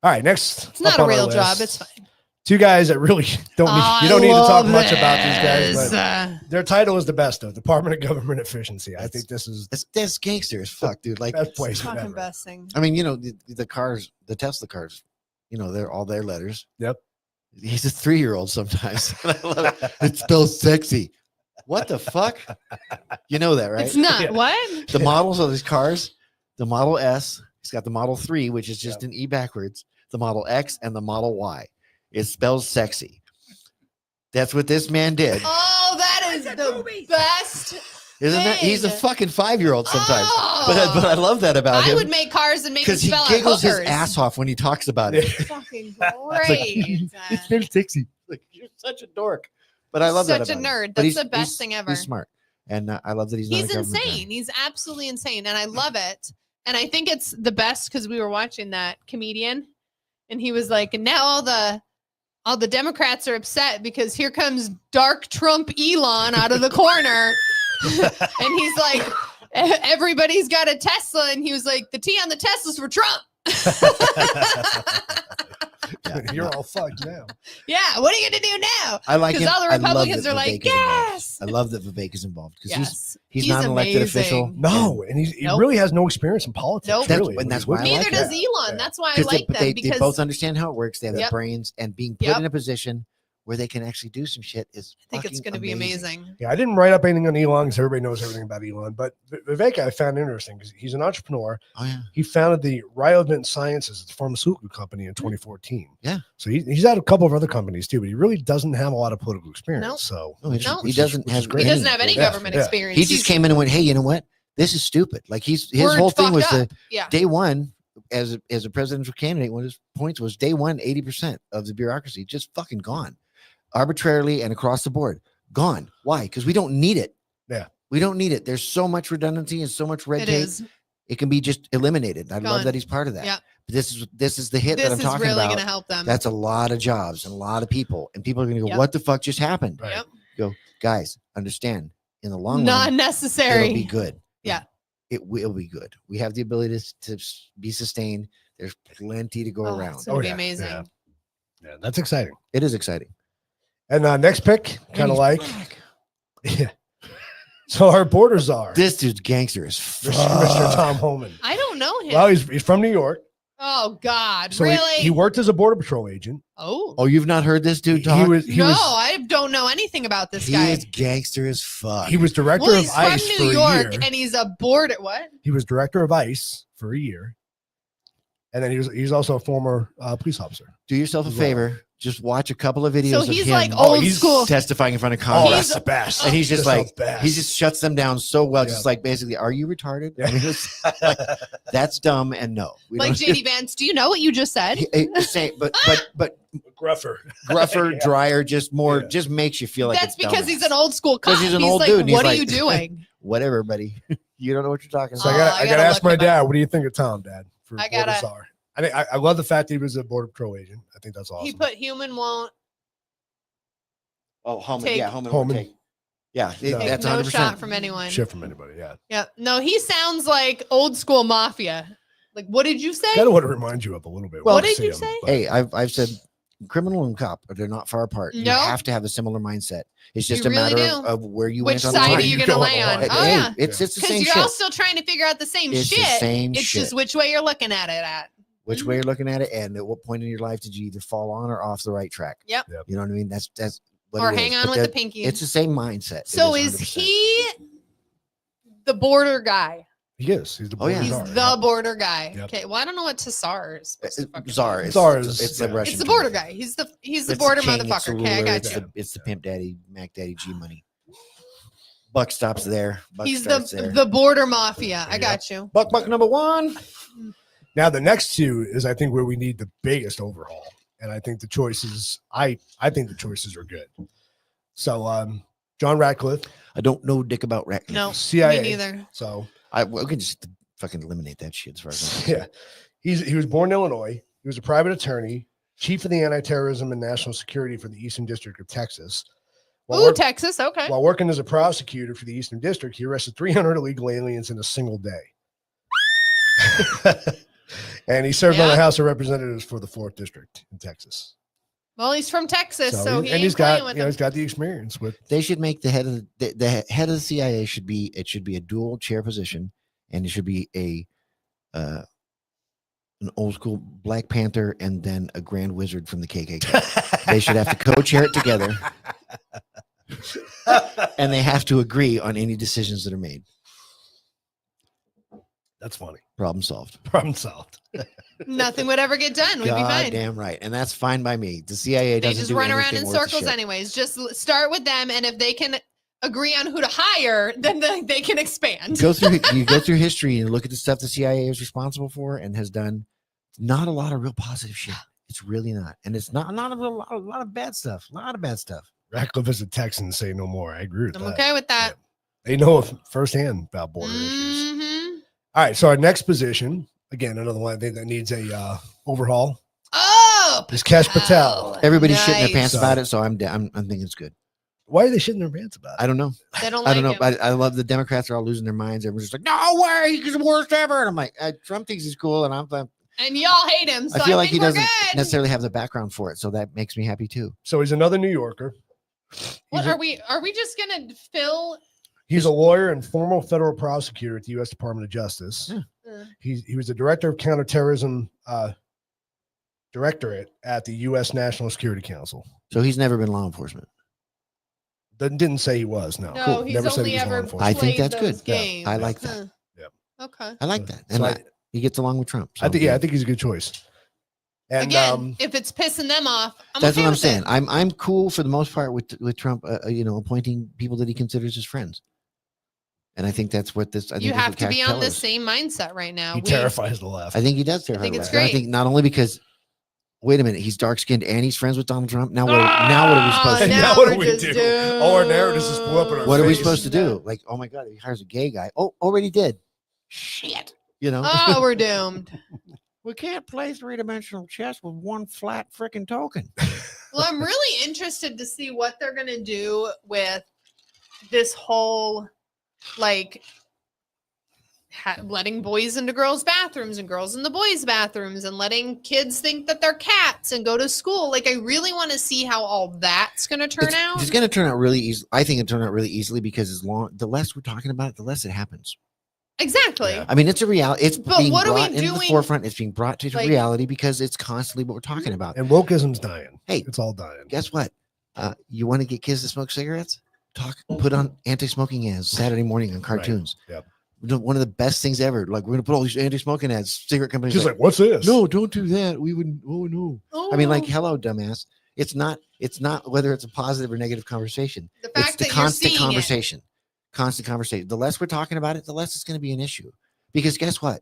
All right, next. It's not up a on our real job. list, It's fine. Two guys that really don't need, you don't need to talk much about these guys, this. but their title is the best though. Department of Government Efficiency. I think this is That's gangster as fuck, dude. Like, best place Fucking ever. best thing. I mean, the cars, the Tesla cars, they're all their letters. Yep. He's a 3-year-old sometimes. I love it. It spells sexy. What the fuck? You know that, right? It's not Yeah. what? The models of these cars, the Model S, he's got the Model 3, which is just an E backwards, the Model X, and the Model Y. It spells sexy. That's what this man did. Oh, that is the best. Isn't that? He's a thing. fucking 5-year-old sometimes. Oh. But I love that about I him. would make cars and make them Because he spell out giggles his hookers. ass off when he talks about it. Fucking great. It spells sexy. Like, you're such a dork. But I love that Such a about him. nerd. But That's the best thing ever. He's smart. And I love that he's not a He's government guy. insane. He's absolutely insane. And I love it. And I think it's the best because we were watching that comedian and he was like, and now all the Democrats are upset because here comes dark Trump Elon out of the corner. And he's like, everybody's got a Tesla. And he was like, the T on the Tesla's for Trump. You're all fucked now. Yeah. What are you going to do now? I like him. Because all the I love Republicans that are like, Vivek is involved. yes. I love that Vivek is involved because Yes. he's not an elected official. amazing. No, and he Nope. really has no experience in politics. Nope. That's- Really. and that's When why you I look Neither at does it. Elon. Yeah. That's why I Because like them they because both understand how it works. They have Yep. the brains, and being put Yep. in a position where they can actually do some shit is. I think it's fucking going to be amazing. Yeah, I didn't write up anything on Elon because everybody knows everything about Elon. But Vivek, I found interesting because he's an entrepreneur. Oh yeah, He founded the Ryovant Sciences, the pharmaceutical company, in 2014. Yeah. So he's had a couple of other companies too, but he really doesn't have a lot of political experience. Nope. So no, he, No. he doesn't Which is have. great. He doesn't have any Yeah, government yeah. experience. He just came in and went, "Hey, you know what? This is stupid." Like his We're whole thing was fucked the Yeah. day one as a presidential candidate. One of his points was day one, 80% of the bureaucracy just fucking gone, arbitrarily and across the board, gone. Why? Because we don't need it. Yeah. We don't need it. There's so much redundancy and so much red It tape. is. It can be just eliminated. I love Gone. that he's part of that. Yeah. But this is the hit that This I'm is talking really about. going to help them. That's a lot of jobs and a lot of people, and people are going to go, Yep. "What the fuck just happened?" Right. Yep. Guys, understand. In the long Not run, necessary. it'll be good. Yeah. It will be good. We have the ability to be sustained. There's plenty to go Oh, around. it's going to be yeah, amazing. yeah. Yeah, that's exciting. It is exciting. And next pick, kind of he's like, back. yeah. So our border czar, This dude's gangster as Mr. fuck. Tom Homan. I don't know him. Well, he's from New York. Oh, God. So really? he worked as a border patrol agent. oh. Oh, you've not heard this dude He talk? was no, I don't know anything about this he guy. is gangster as fuck. he was director Well, of he's from ICE for New a York year. and he's a board at what? He was director of ICE for a year, and then he's also a former police officer. Do yourself a Well. favor. Just watch a couple of videos So of he's him like Oh, old he's school. testifying in front of Oh, Congress. that's the best. And he's just That's the like, best. he just shuts them down so well. Yeah. Just like basically, are you retarded? Yeah. I mean, it's like, that's dumb and no. We Like don't- JD Vance, do you know what you just said? Same, but Gruffer. gruffer, Yeah. drier, just more, Yeah. just makes you feel like That's it's because dumbass. he's an old school cop. 'Cause he's an old dude, and he's What are like- you doing? Whatever, buddy. You don't know what you're talking So Oh, about. I I gotta gotta ask look my him up. dad. What do you think of Tom, Dad? For I border gotta- czar. I love the fact that he was a border patrol agent. I think that's awesome. He put human won't Oh, Homan. Take- Yeah, Homan. Homan. Take. Yeah, No. take that's no 100%. shot from anyone. Shit from anybody. Yeah, Yeah. No, he sounds like old school mafia. Like, what did you say? kind of what it reminds you of a little bit. What when did see you him, say? but- Hey, I've said criminal and cop, they're not far apart. You No. have to have a similar mindset. It's just You a really matter do. of where you Which went on the side are line. you You going to go lay on on? the line. Oh, Hey, yeah. it's the Because same you're shit. all still trying to figure out the same It's the shit. same It's shit. just which way you're looking at it at. Which way you're looking at it, and at what point in your life did you either fall on or off the right track? Yep. Yep. You know what I mean? That's what Or it hang is. on But with the that- pinky. It's the same mindset. It So is 100%. he the border guy? He is. He's the Oh, yeah. border He's czar, the yeah. border guy. Yep. Okay. Well, I don't know what Tsar is. supposed to fucking Czar. mean. It's, Czar it's, is- it's the yeah. Russian. It's the border term. guy. He's the It's border king, it's the motherfucker. Okay, I ruler, got it's you. It's the pimp daddy, Mac Daddy G money. Buck stops there. Buck He's starts there. the border mafia. I Yep. got you. Buck number one. Now the next two is I think where we need the biggest overhaul, and I think the choices I think the choices are good. So John Ratcliffe, I don't know dick about Ratcliffe. No, CIA. me neither. So we can just fucking eliminate that shit as far as I'm concerned. yeah, he was born in Illinois. He was a private attorney, chief of the anti-terrorism and national security for the Eastern District of Texas. While, Ooh, work- Texas. Okay. while working as a prosecutor for the Eastern District, he arrested 300 illegal aliens in a single day. And he served on the Yeah. House of Representatives for the 4th District in Texas. Well, he's from Texas, so he and ain't he's playing got with he's them. got the experience with. They should make the head of the head of the CIA should be a dual chair position, and it should be an old school Black Panther and then a Grand Wizard from the KKK. They should have to co-chair it together, and they have to agree on any decisions that are made. That's funny. Problem solved. Problem solved. Nothing would ever get done. We'd be God fine. damn right, and that's fine by me. The CIA They doesn't just do run around anything in worth a circles shit. anyways. Just start with them, and if they can agree on who to hire, then they can expand. You go through history and look at the stuff the CIA is responsible for and has done. Not a lot of real positive shit. It's really not, and it's not a lot of bad stuff. A lot of bad stuff. Ratcliffe is a Texan. Say no more. I agree with I'm that. okay with that. They know firsthand about border issues. Mhm. All right. So our next position, again, another one I think that needs a overhaul Oh, is Kesh Patel. Everybody's shitting their Nice. pants So- about it, so I'm thinking it's good. Why are they shitting their pants about it? I don't know. They don't I like don't know. him. I love the Democrats are all losing their minds. Everyone's just like, no way, he's the worst ever. And I'm like, Trump thinks he's cool, and And y'all hate him. So I feel like think he we're doesn't good. necessarily have the background for it, so that makes me happy too. So he's another New Yorker. What He's a- are we just gonna fill? He's a lawyer and former federal prosecutor at the U.S. Department of Justice. Yeah. He was the director of counterterrorism directorate at the U.S. National Security Council. So he's never been law enforcement. Didn't say he was. No, No, Cool. he's Never said only he was law ever. enforcement. I think played that's those good. Yeah, games. I like that. Huh. Yep. Okay. I like that, So and I, he gets along with Trump. So I think I think he's a good choice. And Again, if it's pissing them off, that's okay what I'm with saying. it. I'm cool for the most part with Trump. Appointing people that he considers his friends, and I think that's what this. I think You that's have what to be Cash on the tells us. same mindset right now. he terrifies the left. I think he does. Terrify think the it's left. And I great. think not only because, wait a minute, he's dark skinned and he's friends with Donald Trump. Now what are we supposed to do? Now Now what do we're we just do? doomed. All our narratives just blew up in our What are we face. supposed to do? Like, oh my God, he hires a gay guy. Oh, already did. Shit. Oh, we're doomed. We can't play 3-dimensional chess with one flat freaking token. Well, I'm really interested to see what they're going to do with this whole, like, letting boys into girls' bathrooms and girls in the boys' bathrooms and letting kids think that they're cats and go to school. Like, I really want to see how all that's going to turn out. It's going to turn out really easy. I think it'll turn out really easily because the less we're talking about it, the less it happens. Exactly. Yeah. I mean, it's a reality. It's But being what are we brought into the doing- forefront. It's being brought to like- reality because it's constantly what we're talking about. And wokeism's dying. Hey, It's all dying. guess what? You want to get kids to smoke cigarettes? Put on anti-smoking ads Saturday morning on cartoons. Yep. One of the best things ever. Like we're gonna put all these anti-smoking ads. Cigarette companies. She's like, what's this? no, don't do that. We wouldn't. Oh no. I mean, like, Oh, hello, dumbass. It's not whether it's a positive or negative conversation. the It's fact the that you're constant seeing it. conversation. Constant conversation. The less we're talking about it, the less it's going to be an issue. Because guess what?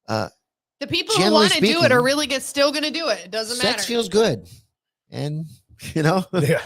The people who Generally want to do it speaking, are really still going to do it. It doesn't matter. Sex feels good, and Yeah. Yeah.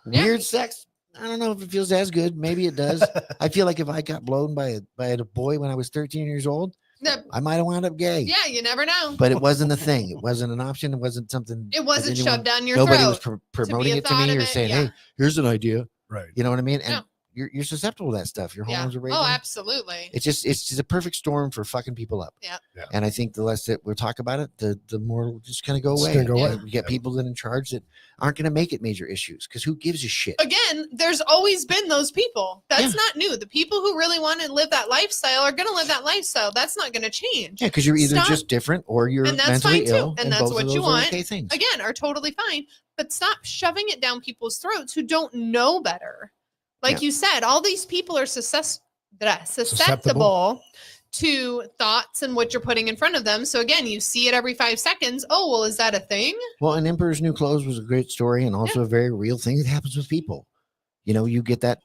weird sex. I don't know if it feels as good. Maybe it does. I feel like if I got blown by a boy when I was 13 years old, No, I might have wound up gay. yeah, you never know. But it wasn't a thing. It wasn't an option. It wasn't something. It wasn't anyone- shoved down your Nobody throat. was promoting a it to thought me of or it, saying, yeah. "Hey, here's an idea." Right. You know what I mean? And Yeah. you're susceptible to that stuff. Your Yeah. hormones are raising. Oh, absolutely. It's just a perfect storm for fucking people up. Yeah. Yeah. And I think the less that we'll talk about it, the more it'll just kind of go It's away. gonna go away. We get Yeah. people that in charge that aren't going to make it major issues because who gives a shit? Again, there's always been those people. That's Yeah. not new. The people who really want to live that lifestyle are going to live that lifestyle. That's not going to change. Yeah, because you're either Stop. just different or you're And that's mentally fine, too. ill, And that's both what of you those are want. Okay things. Again, are totally fine. But stop shoving it down people's throats who don't know better. Like Yeah. you said, all these people are susceptible to thoughts and what you're putting in front of them. So again, you see it every 5 seconds. Oh, well, is that a thing? Well, and Emperor's New Clothes was a great story and also a very real thing that happens with people. You know, you get that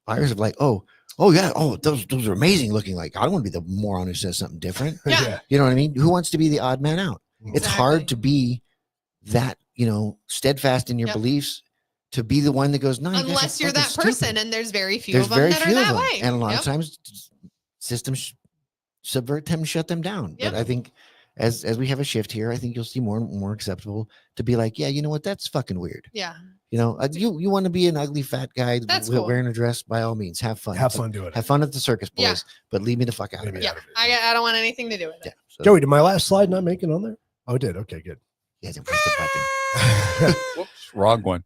virus of like, oh yeah, those are amazing looking. Like, I don't want to be the moron who says something different. Yeah. You know what I mean? Who wants to be the odd man out? It's hard to be that, steadfast in your Yep. beliefs, to be the one that goes, no, you guys are Unless you're fucking that person, stupid." and there's very few There's of them very that are few of that them. way. And a lot Yep. of times systems subvert them, shut them down. Yep. But I think as we have a shift here, I think you'll see more and more acceptable to be like, yeah, you know what? That's fucking weird. Yeah. You want to be an ugly fat guy That's cool. wearing a dress, by all means, have fun. Have fun doing it. Have fun at the circus, boys, Yeah. but leave me the fuck out of Leave it. me Yeah. out of it. I don't want anything to do with it. Yeah. So Joey, did my last slide not make it on there? Oh, it did. Okay, good. He hasn't pressed the button. Whoops, wrong one.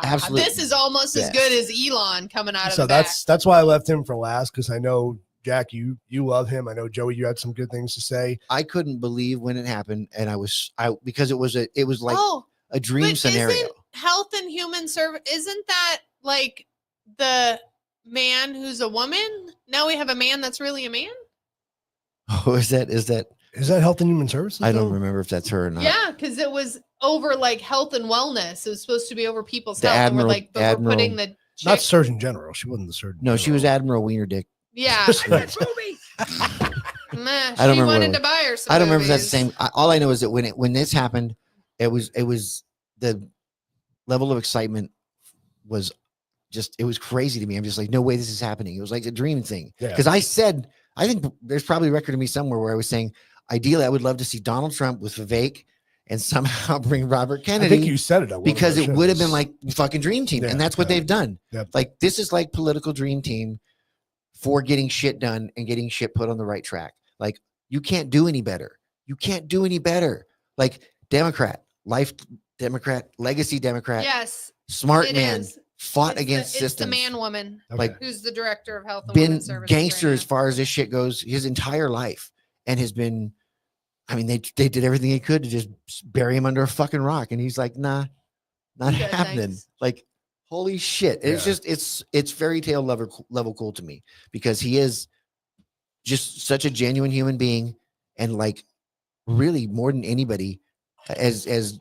Absolutely. This is almost as Yes. good as Elon coming out of So the back. that's why I left him for last, because I know Jack, you love him. I know Joey, you had some good things to say. I couldn't believe when it happened, and because it was like oh, a dream but scenario. isn't Health and Human Service, isn't that like the man who's a woman? Now we have a man that's really a man? Oh, is that? Is that Health and Human Services? I don't though? remember if that's her or not. Yeah, because it was over like health and wellness. It was supposed to be over people's The health. And Admiral- we're like, but we're putting the Not chick- Surgeon General. She wasn't the Surgeon. No, she was General. Admiral Wiener Dick. yeah. Nah, I don't she remember wanted what- to buy her some I don't remember if that's the movies. same. All I know is that when this happened, it was the level of excitement was just, it was crazy to me. I'm just like, no way this is happening. It was like a dream thing. Yeah. Because I think there's probably a record of me somewhere where I was saying, ideally, I would love to see Donald Trump with Vivek and somehow bring Robert I Kennedy. think you said it at one of Because our it would have been shows. like fucking dream team. Yeah, And that's what yeah. they've done. Yep. Like, this is like political dream team for getting shit done and getting shit put on the right track. Like, you can't do any better. You can't do any better. Like, Democrat, legacy Democrat, Yes, smart it man, is. fought It's against the systems. man woman Okay. like, who's the director of health and been women's services. gangster right as far as this shit goes his entire life, and has been, I mean, they did everything they could to just bury him under a fucking rock, and he's like, nah, not Good, happening. thanks. Like, holy shit. It's Yeah. just it's fairy tale level cool to me, because he is just such a genuine human being, and like, really, more than anybody, as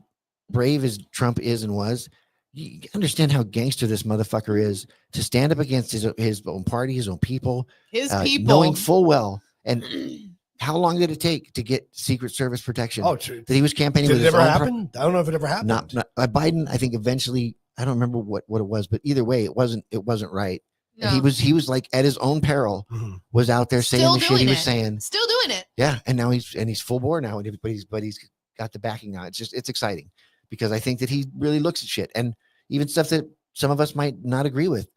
brave as Trump is and was, you understand how gangster this motherfucker is to stand up against his own party, his own people, His people. knowing full well. And how long did it take to get Secret Service protection? Oh, true. That he was campaigning Did with it his ever own happen? I don't know if it ever happened. not Biden. I think eventually, I don't remember what it was, but either way, it wasn't right. no. And he was like, at his own peril, Mhm. was out there saying Still the shit he doing was it. saying. Still doing it. Yeah, and now he's full bore now, but he's got the backing now. It's exciting, because I think that he really looks at shit, and even stuff that some of us might not agree with.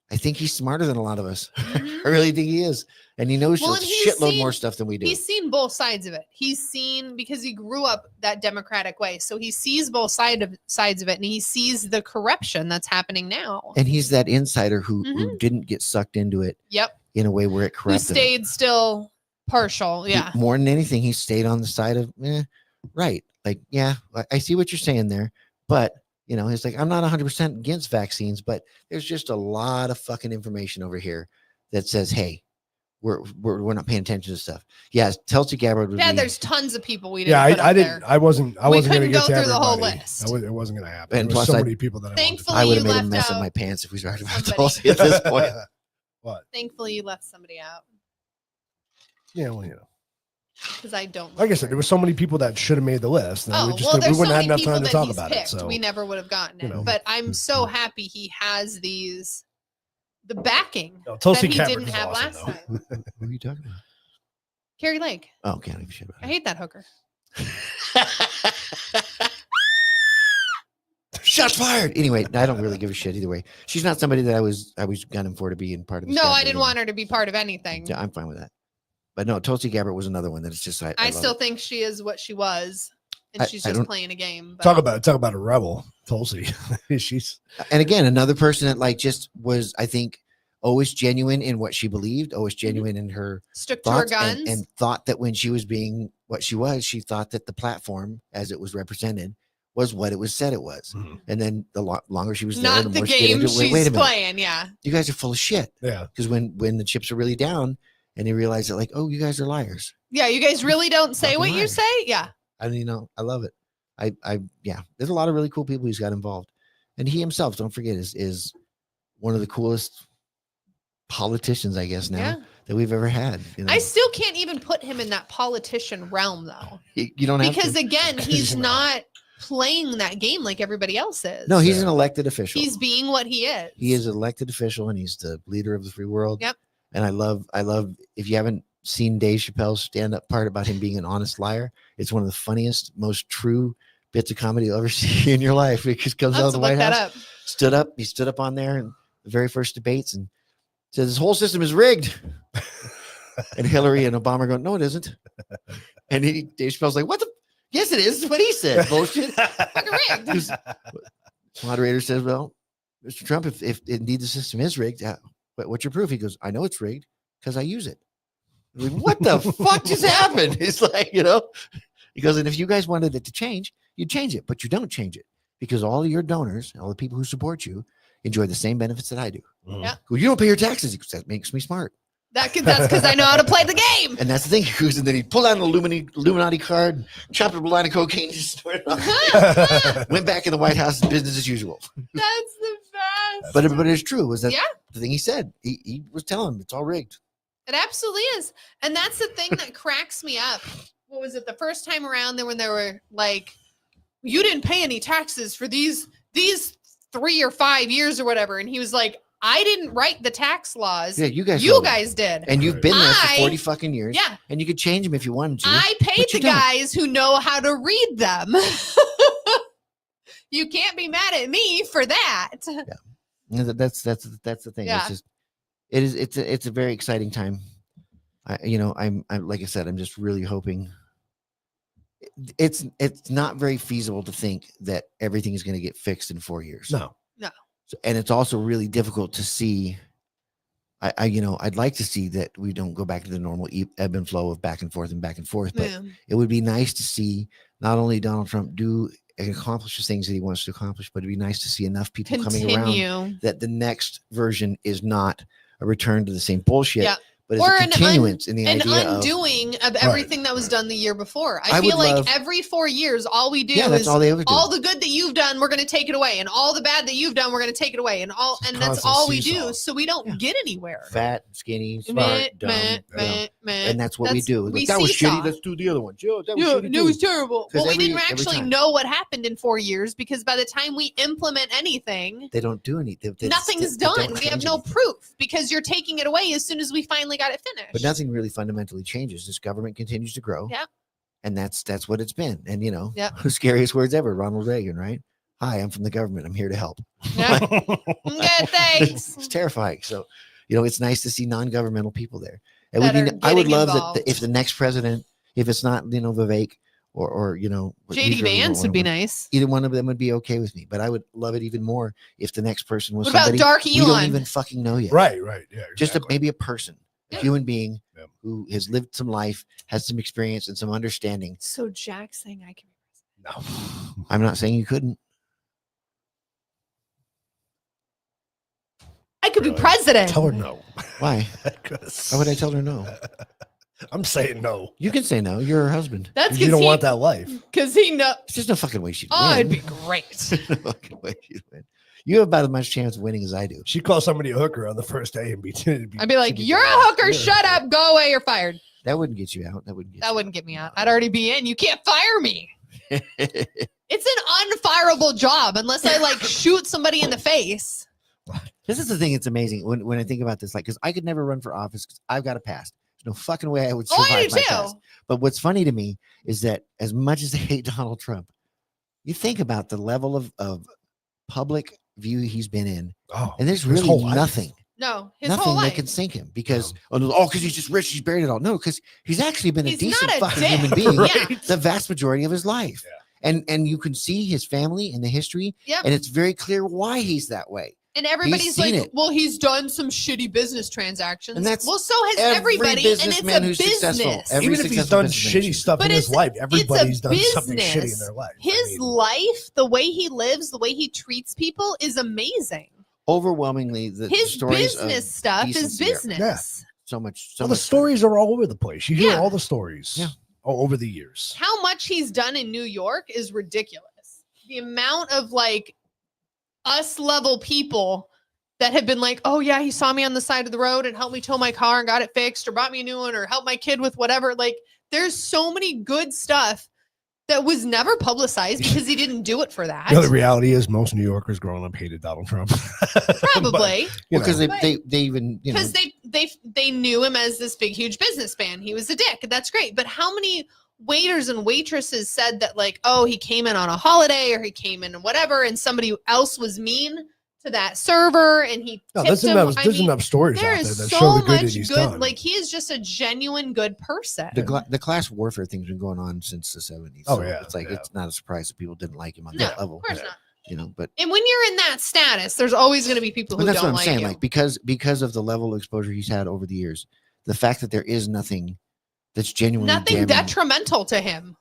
I think he's smarter than a lot of us. Mhm. I really think he is, and he knows Well, a and he's shitload more seen- stuff than we do. He's seen both sides of it. He's seen, because he grew up that Democratic way, so he sees both sides of it, and he sees the corruption that's happening now. And he's that insider who Mhm. didn't get sucked into it Yep, in a way where it who corrupted him. stayed still partial. He- Yeah, more than anything, he stayed on the side of, right. Like, yeah, I see what you're saying there, but he's like, I'm not 100% against vaccines, but there's just a lot of fucking information over here that says, hey, we're not paying attention to stuff. Yeah, Tulsi Gabbard would yeah. be, There's tons of people we didn't. Yeah, put I up didn't. there. I wasn't going to couldn't get go to through the whole everybody. list. It wasn't going to happen. And There was plus so I- many people that Thankfully, I would have you made a left mess of out my pants if we talked about somebody. Tulsi at this point. What? Thankfully, you left somebody out Yeah, well, because I don't. like I said, there were so many people that should have made the list. And Oh, we well, there's we so wouldn't have many enough people time to that talk he's about picked. it. So We never would have gotten it. you know. But I'm so happy he has the backing no, Tulsi that he Gabbard didn't was have awesome, last though. time. What are you talking about? Carrie Lake. Oh, okay, I don't give a shit I about hate that hooker. it. Shots fired. Anyway, I don't really give a shit either way. She's not somebody that I was gunning for to be in part of. No, I didn't want her to be part of anything. Yeah, I'm fine with that. But no, Tulsi Gabbard was another one that it's just I I love still it. think she is what she was, and I- she's I just don't- playing a game. But Talk about a rebel, Tulsi. She's And again, another person that like just was, I think, always genuine in what she believed, always genuine in her stuck to her thoughts, guns. and thought that when she was being what she was, she thought that the platform, as it was represented, was what it was said it was. Mhm. And then the longer she was there, not the the more she get game into it. she's Wait a minute, playing. Yeah, you guys are full of shit. yeah. Because when the chips are really down, and they realize that like, oh, you guys are liars. yeah. You guys really don't say Fucking what you liars. say. Yeah, I mean, I love it. Yeah, there's a lot of really cool people he's got involved, and he himself, don't forget, is one of the coolest politicians, I guess, now yeah. that we've ever had. You know, I still can't even put him in that politician realm though, you don't have because to. again, he's No. not playing that game like everybody else is. No, he's Yeah. an elected official. He's being what he is. He is an elected official, and he's the leader of the free world. Yep. And I love. If you haven't seen Dave Chappelle's stand-up part about him being an honest liar, it's one of the funniest, most true bits of comedy you'll ever see in your life. It just comes I'll out have of to the look White that House. up. He stood up on there in the very first debates and said this whole system is rigged. And Hillary and Obama going, no, it isn't. And Dave Chappelle's like, what the? Yes, it is. That's what he said. Bullshit. Fucking rigged. Who's- Moderator says, well, Mr. Trump, if indeed the system is rigged, what's your proof? He goes, I know it's rigged because I use it. I'm like, what the fuck just happened? It's like, he goes, and if you guys wanted it to change, you'd change it, but you don't change it because all of your donors, all the people who support you, enjoy the same benefits that I do. Yeah. Well, you don't pay your taxes. He goes, that makes me smart. That's because I know how to play the game. And that's the thing. He goes, and then he pulled out an Illuminati card, chopped up a line of cocaine, just snorted off. Went back in the White House, business as usual. That's the best. But it's true. Was that Yeah. the thing he said? He was telling him it's all rigged. It absolutely is. And that's the thing that cracks me up. What was it? The first time around there when they were like, you didn't pay any taxes for these 3 or 5 years or whatever. And he was like, I didn't write the tax laws. Yeah, you guys. You wrote it. guys did. And you've been there for I- 40 fucking years. Yeah. And you could change them if you wanted to. I paid but you the don't. guys who know how to read them. You can't be mad at me for that. That's the thing. Yeah. It's just it's a very exciting time. I'm like I said, I'm just really hoping it's not very feasible to think that everything is going to get fixed in 4 years. No. So, and it's also really difficult to see. I'd like to see that we don't go back to the normal ebb and flow of back and forth, but Yeah. it would be nice to see not only Donald Trump do and accomplish the things that he wants to accomplish, but it'd be nice to see enough people coming around Continue. that the next version is not a return to the same bullshit, Yeah. but Or it's a an continuance in the An idea of undoing of everything that was done the year before. I I feel would like love- every 4 years, all we do yeah, that's is all they ever do. all the good that you've done, we're going to take it away, and all the bad that you've done, we're going to take it away, and It's a that's constant all we seesaw. do. So we don't Yeah. get anywhere. Fat, skinny, Meh, smart, dumb, meh, you know. meh, meh. And that's what we do. we Like, that was seesaw. shitty. Let's do the other one. Joe, that was Yeah, shitty. it was too. terrible. 'Cause Well, we every- didn't every actually time. know what happened in 4 years because by the time we implement anything, They don't do anything. nothing's they don't done. We have change no anything. proof because you're taking it away as soon as we finally got it finished. But nothing really fundamentally changes. This government continues to grow. Yep. And that's what it's been. And Yep. the scariest words ever, Ronald Reagan, right? Hi, I'm from the government. I'm here to help. Yeah. Good, thanks. It's terrifying. So, it's nice to see non-governmental people there. It That would are be, I would getting love involved. that if the next president, if it's not, Vivek or JD Vance would be nice. Either one of them would be okay with me, but I would love it even more if the next person was What about somebody Dark we don't Elon? even fucking know yet. Right. Yeah. Just exactly. maybe a person, a Yeah. human being Yeah. who has lived some life, has some experience and some understanding. So Jack's saying I can. No. I'm not saying you couldn't. I could be Really? president. Tell her no. Why? 'Cause- Why would I tell her no? I'm saying no. You can say no. You're her husband. That's 'Cause because you don't want that life. Because he knows. There's no fucking way she'd Oh, win. it'd be great. There's no fucking way she'd win. You have about as much chance of winning as I do. She calls somebody a hooker on the first day and I'd be like, "You're a hooker. Shut up. Go away. You're fired." That wouldn't get you out. That wouldn't get That you wouldn't get me out. I'd already be in. You can't fire me. out. It's an unfireable job unless I like shoot somebody in the face. This is the thing. It's amazing when I think about this. Like, because I could never run for office because I've got a past. There's no fucking way I would Oh, survive I do my too. past. But what's funny to me is that as much as I hate Donald Trump, you think about the level of public view he's been in, Oh, and there's his really whole life. nothing, No, his nothing whole that life. can sink him because because he's just rich, he's buried it all. No, because he's actually been a He's decent not a fucking dick. human being Yeah. the vast majority of his life. Yeah. And you can see his family and the history, Yep. and it's very clear why he's that way. And everybody's seen like, it. "Well, he's done some shitty business transactions." And that's well, so has every everybody, and it's a businessman who's successful. business. Every Even if he's successful done businessman shitty should. stuff But in his it's- life, it's a everybody's done something shitty in business. their life. His life, the way he lives, the way he treats people, is amazing. Overwhelmingly, the His stories of business stuff is decency are- business. so much. Well, the stories are all over the place. You hear Yeah. all the stories Yeah. over the years. How much he's done in New York is ridiculous. The amount of like us level people that have been like, "Oh yeah, he saw me on the side of the road and helped me tow my car and got it fixed or bought me a new one or helped my kid with whatever." Like there's so many good stuff that was never publicized because he didn't do it for that. You know, the reality is most New Yorkers growing up hated Donald Trump. Probably because know, they even because they knew him as this big huge businessman. He was a dick. That's great. But how many waiters and waitresses said that like, "Oh, he came in on a holiday or he came in whatever," and somebody else was mean to that server and he No, tipped there's him. enough, I there's mean, enough stories there out there is that so show the good that much he's good. done. Like he is just a genuine good person. The class warfare thing's been going on since the 70s. Oh, so yeah, it's like yeah. it's not a surprise that people didn't like him on No, that level. Of course Yeah. not. You know, but And when you're in that status, there's always going to be people but who that's don't what I'm like saying. you. Like because of the level of exposure he's had over the years, the fact that there is nothing that's genuinely Nothing damning, detrimental to him.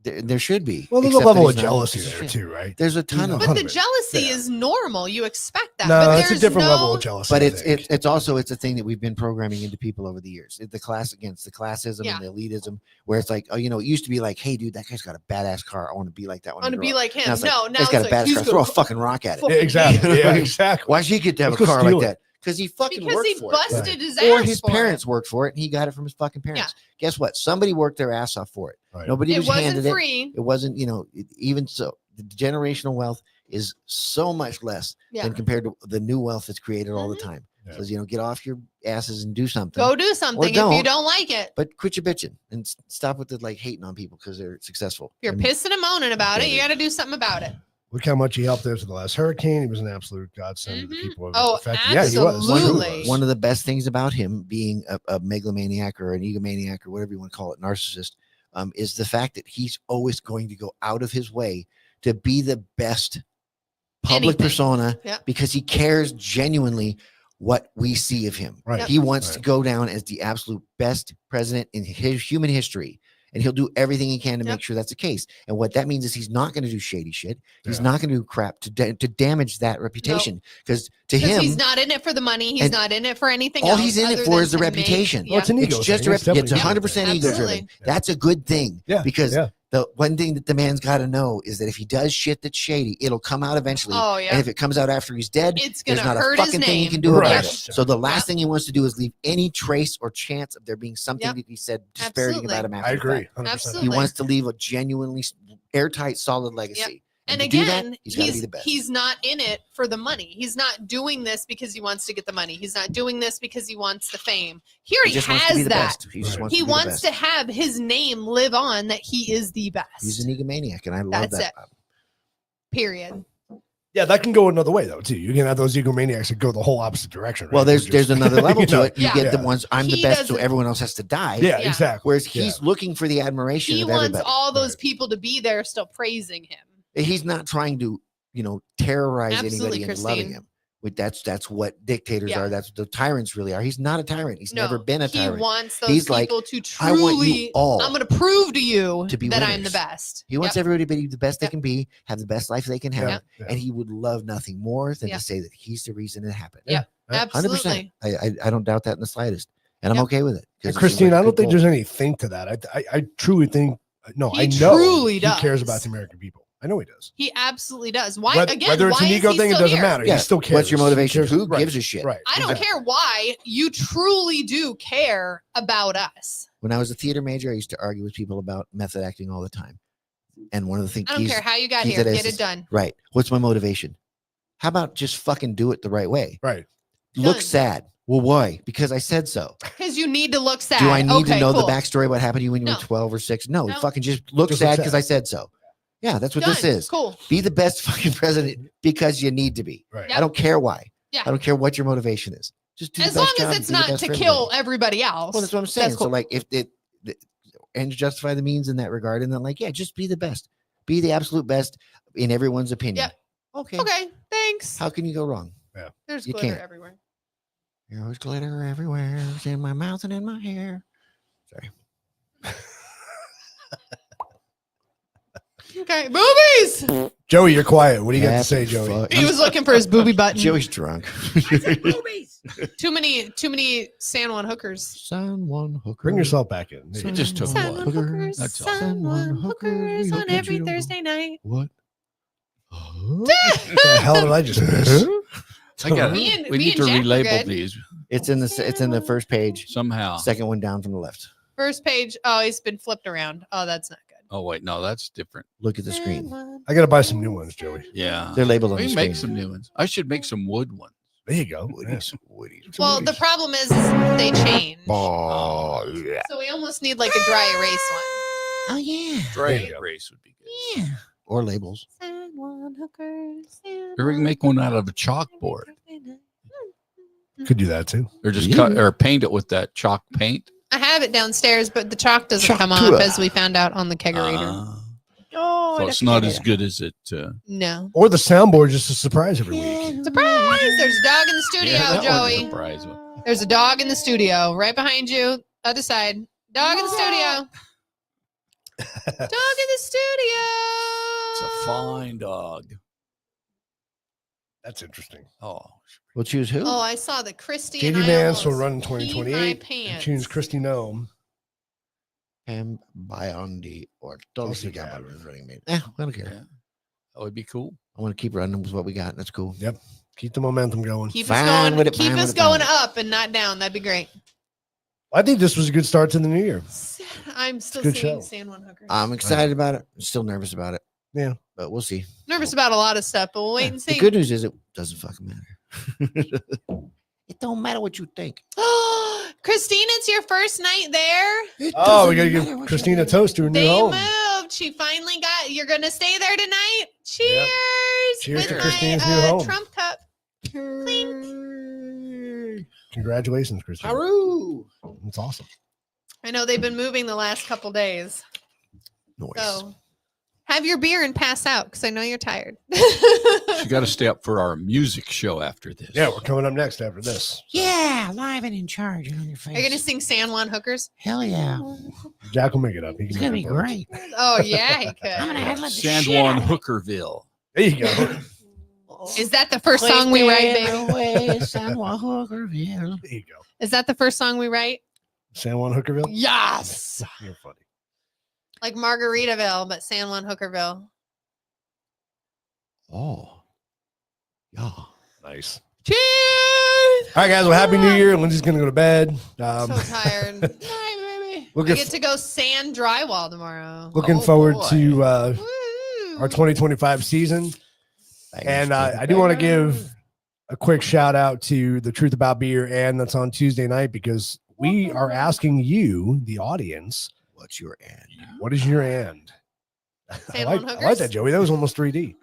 there should be. well, there's a except that level of he's not- jealousy there too, right? There's a ton He's of not- But the 100%. jealousy Yeah. is normal. You expect that. No, but it's a there's different no, level of jealousy. but I it's think. it's also it's a thing that we've been programming into people over the years. The class against the classism Yeah. and the elitism, where it's like, oh, you know, it used to be like, hey, dude, that guy's got a badass car. I want to be like that one. I want to be like him. Now it's like, No, now he's got it's a like, badass he's car. gonna Throw a go- fucking rock at it. fuck- Yeah, exactly. Yeah, Right. exactly. Why should he get to have Let's a go car like steal it. that? Because he fucking because worked he for busted Right. his it, or ass his for parents it. worked for it, and he got it from his fucking parents. Guess what? Somebody worked their ass off for it. Right. Nobody It was wasn't handed it. free. It wasn't, you know, even so, the generational wealth is so much less Yeah. than compared to the new wealth that's created all the Mhm. time. Yeah. So, you know, get off your asses and do something. Go do something if you don't. don't like it. But quit your bitching and stop with the like hating on people because they're successful. If you're And pissing and moaning about it, get you it. got to do something about it. Look how much he helped after the last hurricane. He was an absolute godsend to the Mhm. people. of Oh, affected. Yeah, he was. absolutely. Truly was. one of the best things about him being a megalomaniac or an egomaniac or whatever you want to call it, narcissist, is the fact that he's always going to go out of his way to be the best public Anything. persona Yep. because he cares genuinely what we see of him. Right. Yep. He wants to Right. go down as the absolute best president in his human history. And he'll do everything he can to Yep. make sure that's the case. And what that means is he's not going to do shady shit. He's Yeah. not going to do crap to damage that reputation. Because to Because him, he's not in it for the money. He's and not in it for anything all else. he's in it other for than is the to make- reputation. Well, it's an ego it's just thing. a It's definitely it's an ego 100% thing. ego Absolutely. driven. That's a good thing. Yeah, Because yeah. the one thing that the man's got to know is that if he does shit that's shady, it'll come out eventually. Oh And yeah, if it comes out after he's dead, it's there's gonna not a hurt his fucking thing he name. can do Right. about it. So the last Yeah. thing he wants to do is leave any trace or chance of there being something Yep. that he said disparaging about him after I the agree. fact. 100%. Absolutely. He wants to leave a genuinely airtight, solid legacy. And to do again, that, he's got to be the best. he's not in it for the money. He's not doing this because he wants to get the money. He's not doing this because he wants the fame. He already just wants to be has the that. best. He just Right. wants He to be the wants best. to have his name live on that he is the best. He's an egomaniac, and I love That's that. it. Period. Yeah, that can go another way though too. You can have those egomaniacs that go the whole opposite direction. Right? Well, there's They're just- there's another level you to know, it. You Yeah. get the Yeah. ones I'm the He best, so doesn't- everyone else has to die. Yeah, Yeah. exactly. Whereas Yeah. he's looking for the admiration He of wants everybody. all those Right. people to be there still praising him. He's not trying to, terrorize Absolutely, anybody into loving Christine. him. But that's what dictators Yeah. are. That's what the tyrants really are. He's not a tyrant. He's No, never been a he tyrant. wants those He's like, people to I want you truly. all I'm going to prove to you to be that I'm winners. the best. He wants Yep. everybody to be the best Yep. they can be, have the best life they can have, Yeah, yeah. and he would love nothing more than Yep. to say that he's the reason it happened. Yep. Yeah. 100%. Absolutely. I don't doubt that in the slightest, and I'm Yep. okay with it. 'cause And it seems Christine, like a I don't good think goal. there's anything to that. I truly think no. He I know truly he cares does. about the American people. I know he does. He absolutely does. Why Whether, again? whether it's why an is ego he thing, it still doesn't here? matter. Yeah. He still cares. What's your He motivation? cares- Who right, gives a shit? Right. I don't exactly. care why. You truly do care about us. When I was a theater major, I used to argue with people about method acting all the time. And one of the things I don't care how you got he's here. at Get SS it done. right. What's my motivation? How about just fucking do it the right way? Right. Look Done. sad. Well, why? Because I said so. Because you need to look sad. Do I need to Okay, know cool. the backstory? What happened to you when you No. were 12 or 6? No, No. fucking just look Just look sad sad. because I said so. Yeah, that's what this Done. is. Cool. Be the best fucking president because you need to be. Right. Yep. I don't care why. Yeah. I don't care what your motivation is. Just do As the long best job as and it's be the not best to for kill everybody. everybody else. Well, that's what I'm saying. cool. So, like, if it and justify the means in that regard, and then, like, yeah, just be the best, be the absolute best in everyone's opinion. Yep. Okay. Okay. Thanks. How can you go wrong? There's you glitter can't. everywhere. There's glitter everywhere. It's in my mouth and in my hair. Sorry. Okay. Boobies. Joey, you're quiet. What do you got to Happy say, Joey? fuck- He was looking for his booby button. Joey's drunk. Too many San Juan hookers. San Juan hooker. Bring yourself back in. It just took San one. Juan hookers. That's all. San Juan hookers on every Thursday night. What? What the hell did I just miss? I got Me it. and- We me need and to Jack were relabel good. these It's in the first page, somehow. second one down from the left. First page. Oh, he's been flipped around. Oh, that's not good. Oh wait, no, that's different. Look at the screen. I got to buy some new ones, Joey. Yeah, They're labeled on the we screen. make some new ones. I should make some wood ones. There you go. Yeah. Woodies. Well, the problem is they change. Oh, yeah. So we almost need like a dry erase one. Oh, yeah. Dry you go. erase would be good. Yeah. Or labels. San Juan hookers. Or we can make one out of a chalkboard, Could do that too. or just cut or paint it with that chalk paint. I have it downstairs, but the chalk doesn't come Chalkura. off, as we found out on the kegerator. Oh, So it's not as good as it. No. Or the soundboard just a surprise every week. Surprise! There's a dog in the studio, Yeah, that was a Joey. surprise. There's a dog in the studio right behind you, other side. Dog in the studio. Dog in the studio. It's a fine dog. That's interesting. Oh, We'll choose who? Oh, I saw that Christy and JD I Vance will almost run in peed my 2028 and pants. choose Christy Nome. Pam Biondi or Tulsi Tulsi Gabbard. Gabbard running mate. I don't care. yeah. That would be cool. I want to keep running with what we got. That's cool. Keep the momentum going. Keep Fine us going, with it, keep fine us with it, going fine up and not down. That'd be great. I think this was a good start to the new year. I'm still Good seeing show. San Juan hookers. I'm excited about it. I'm still nervous about it. Yeah. But we'll see. Nervous about a lot of stuff, but we'll wait and The see. good news is it doesn't fucking matter. It don't matter what you think. Christine, it's your first night there. It Oh, we got to doesn't matter give what you Christina think. toast to her new They home. moved. She finally got. You're gonna stay there tonight. Cheers! Cheers with to Christine's my new home. Trump cup. Congratulations, Christina. Haru. That's awesome. I know they've been moving the last couple days, Noise. so have your beer and pass out because I know you're tired. She got to stay up for our music show after this. Yeah, we're coming up next after this. Yeah, live and in charge and on your face. Are you gonna sing San Juan hookers? Hell yeah. Jack will make it up. He can It's gonna make be it work. great. Oh yeah, he could. I'm gonna headline the San shit out Juan of it. Hookerville. There you go. Is that the first song we write, baby? Away, San Juan Hookerville. There you go. Is that the first song we write? San Juan Hookerville. Yes. You're funny. Like Margaritaville, but San Juan Hookerville. Oh. Yeah. Nice. Cheers! All right, guys. Well, happy New Year. Lindsay's gonna go to bed. So tired. Night, baby. We'll I get- get to go sand drywall tomorrow. Looking Oh, forward boy. to Woo. our 2025 season. And I do want to give a quick shout out to the Truth About Beer, and that's on Tuesday night because we are asking you, the audience, What's your end? what is your end? San I Juan like Hookers? that, Joey. That was almost 3D.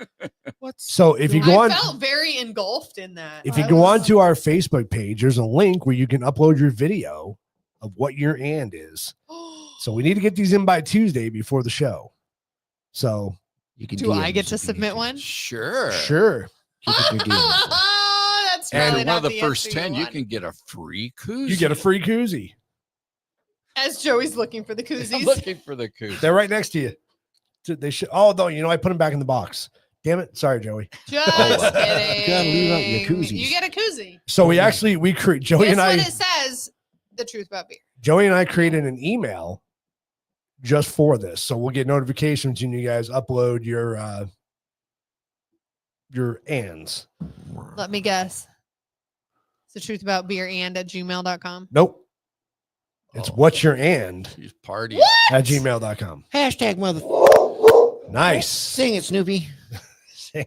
What's So if you go I on, felt very engulfed in that. if you go on to our Facebook page, there's a link where you can upload your video of what your and is. So we need to get these in by Tuesday before the show. So you can Do I DM get us to if you submit need one? Sure. sure, Keep it in your DMs. Oh, that's And really One not of the first answer 10, you want. can get a free koozie. you get a free koozie. As Joey's looking for the I'm koozies. looking for the koozie. They're right next to you. They should. Oh no, you know I put them back in the box. Damn it! Sorry, Joey. Just Oh, kidding. you gotta leave out your koozies. You get a koozie. So we create Joey Guess and what I. it says? The truth about beer. Joey and I created an email just for this, so we'll get notifications when you guys upload your ands. Let me guess. It's the truth about beer and at gmail.com. Nope. It's Oh. what's your and She's partying. at gmail.com. Hashtag mother. Nice. Sing it, Snoopy. The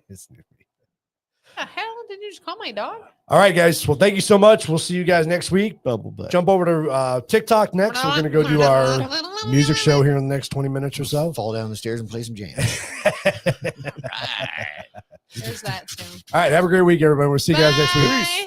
hell? Did you just call my dog? All right, guys. Well, thank you so much. We'll see you guys next week. Bubble butt. Jump over to TikTok next. We're going to go do our music show here in the next 20 minutes or so. Fall down the stairs and play some jams. There's that too. All right. Have a great week, everybody. We'll see you guys next week. Bye.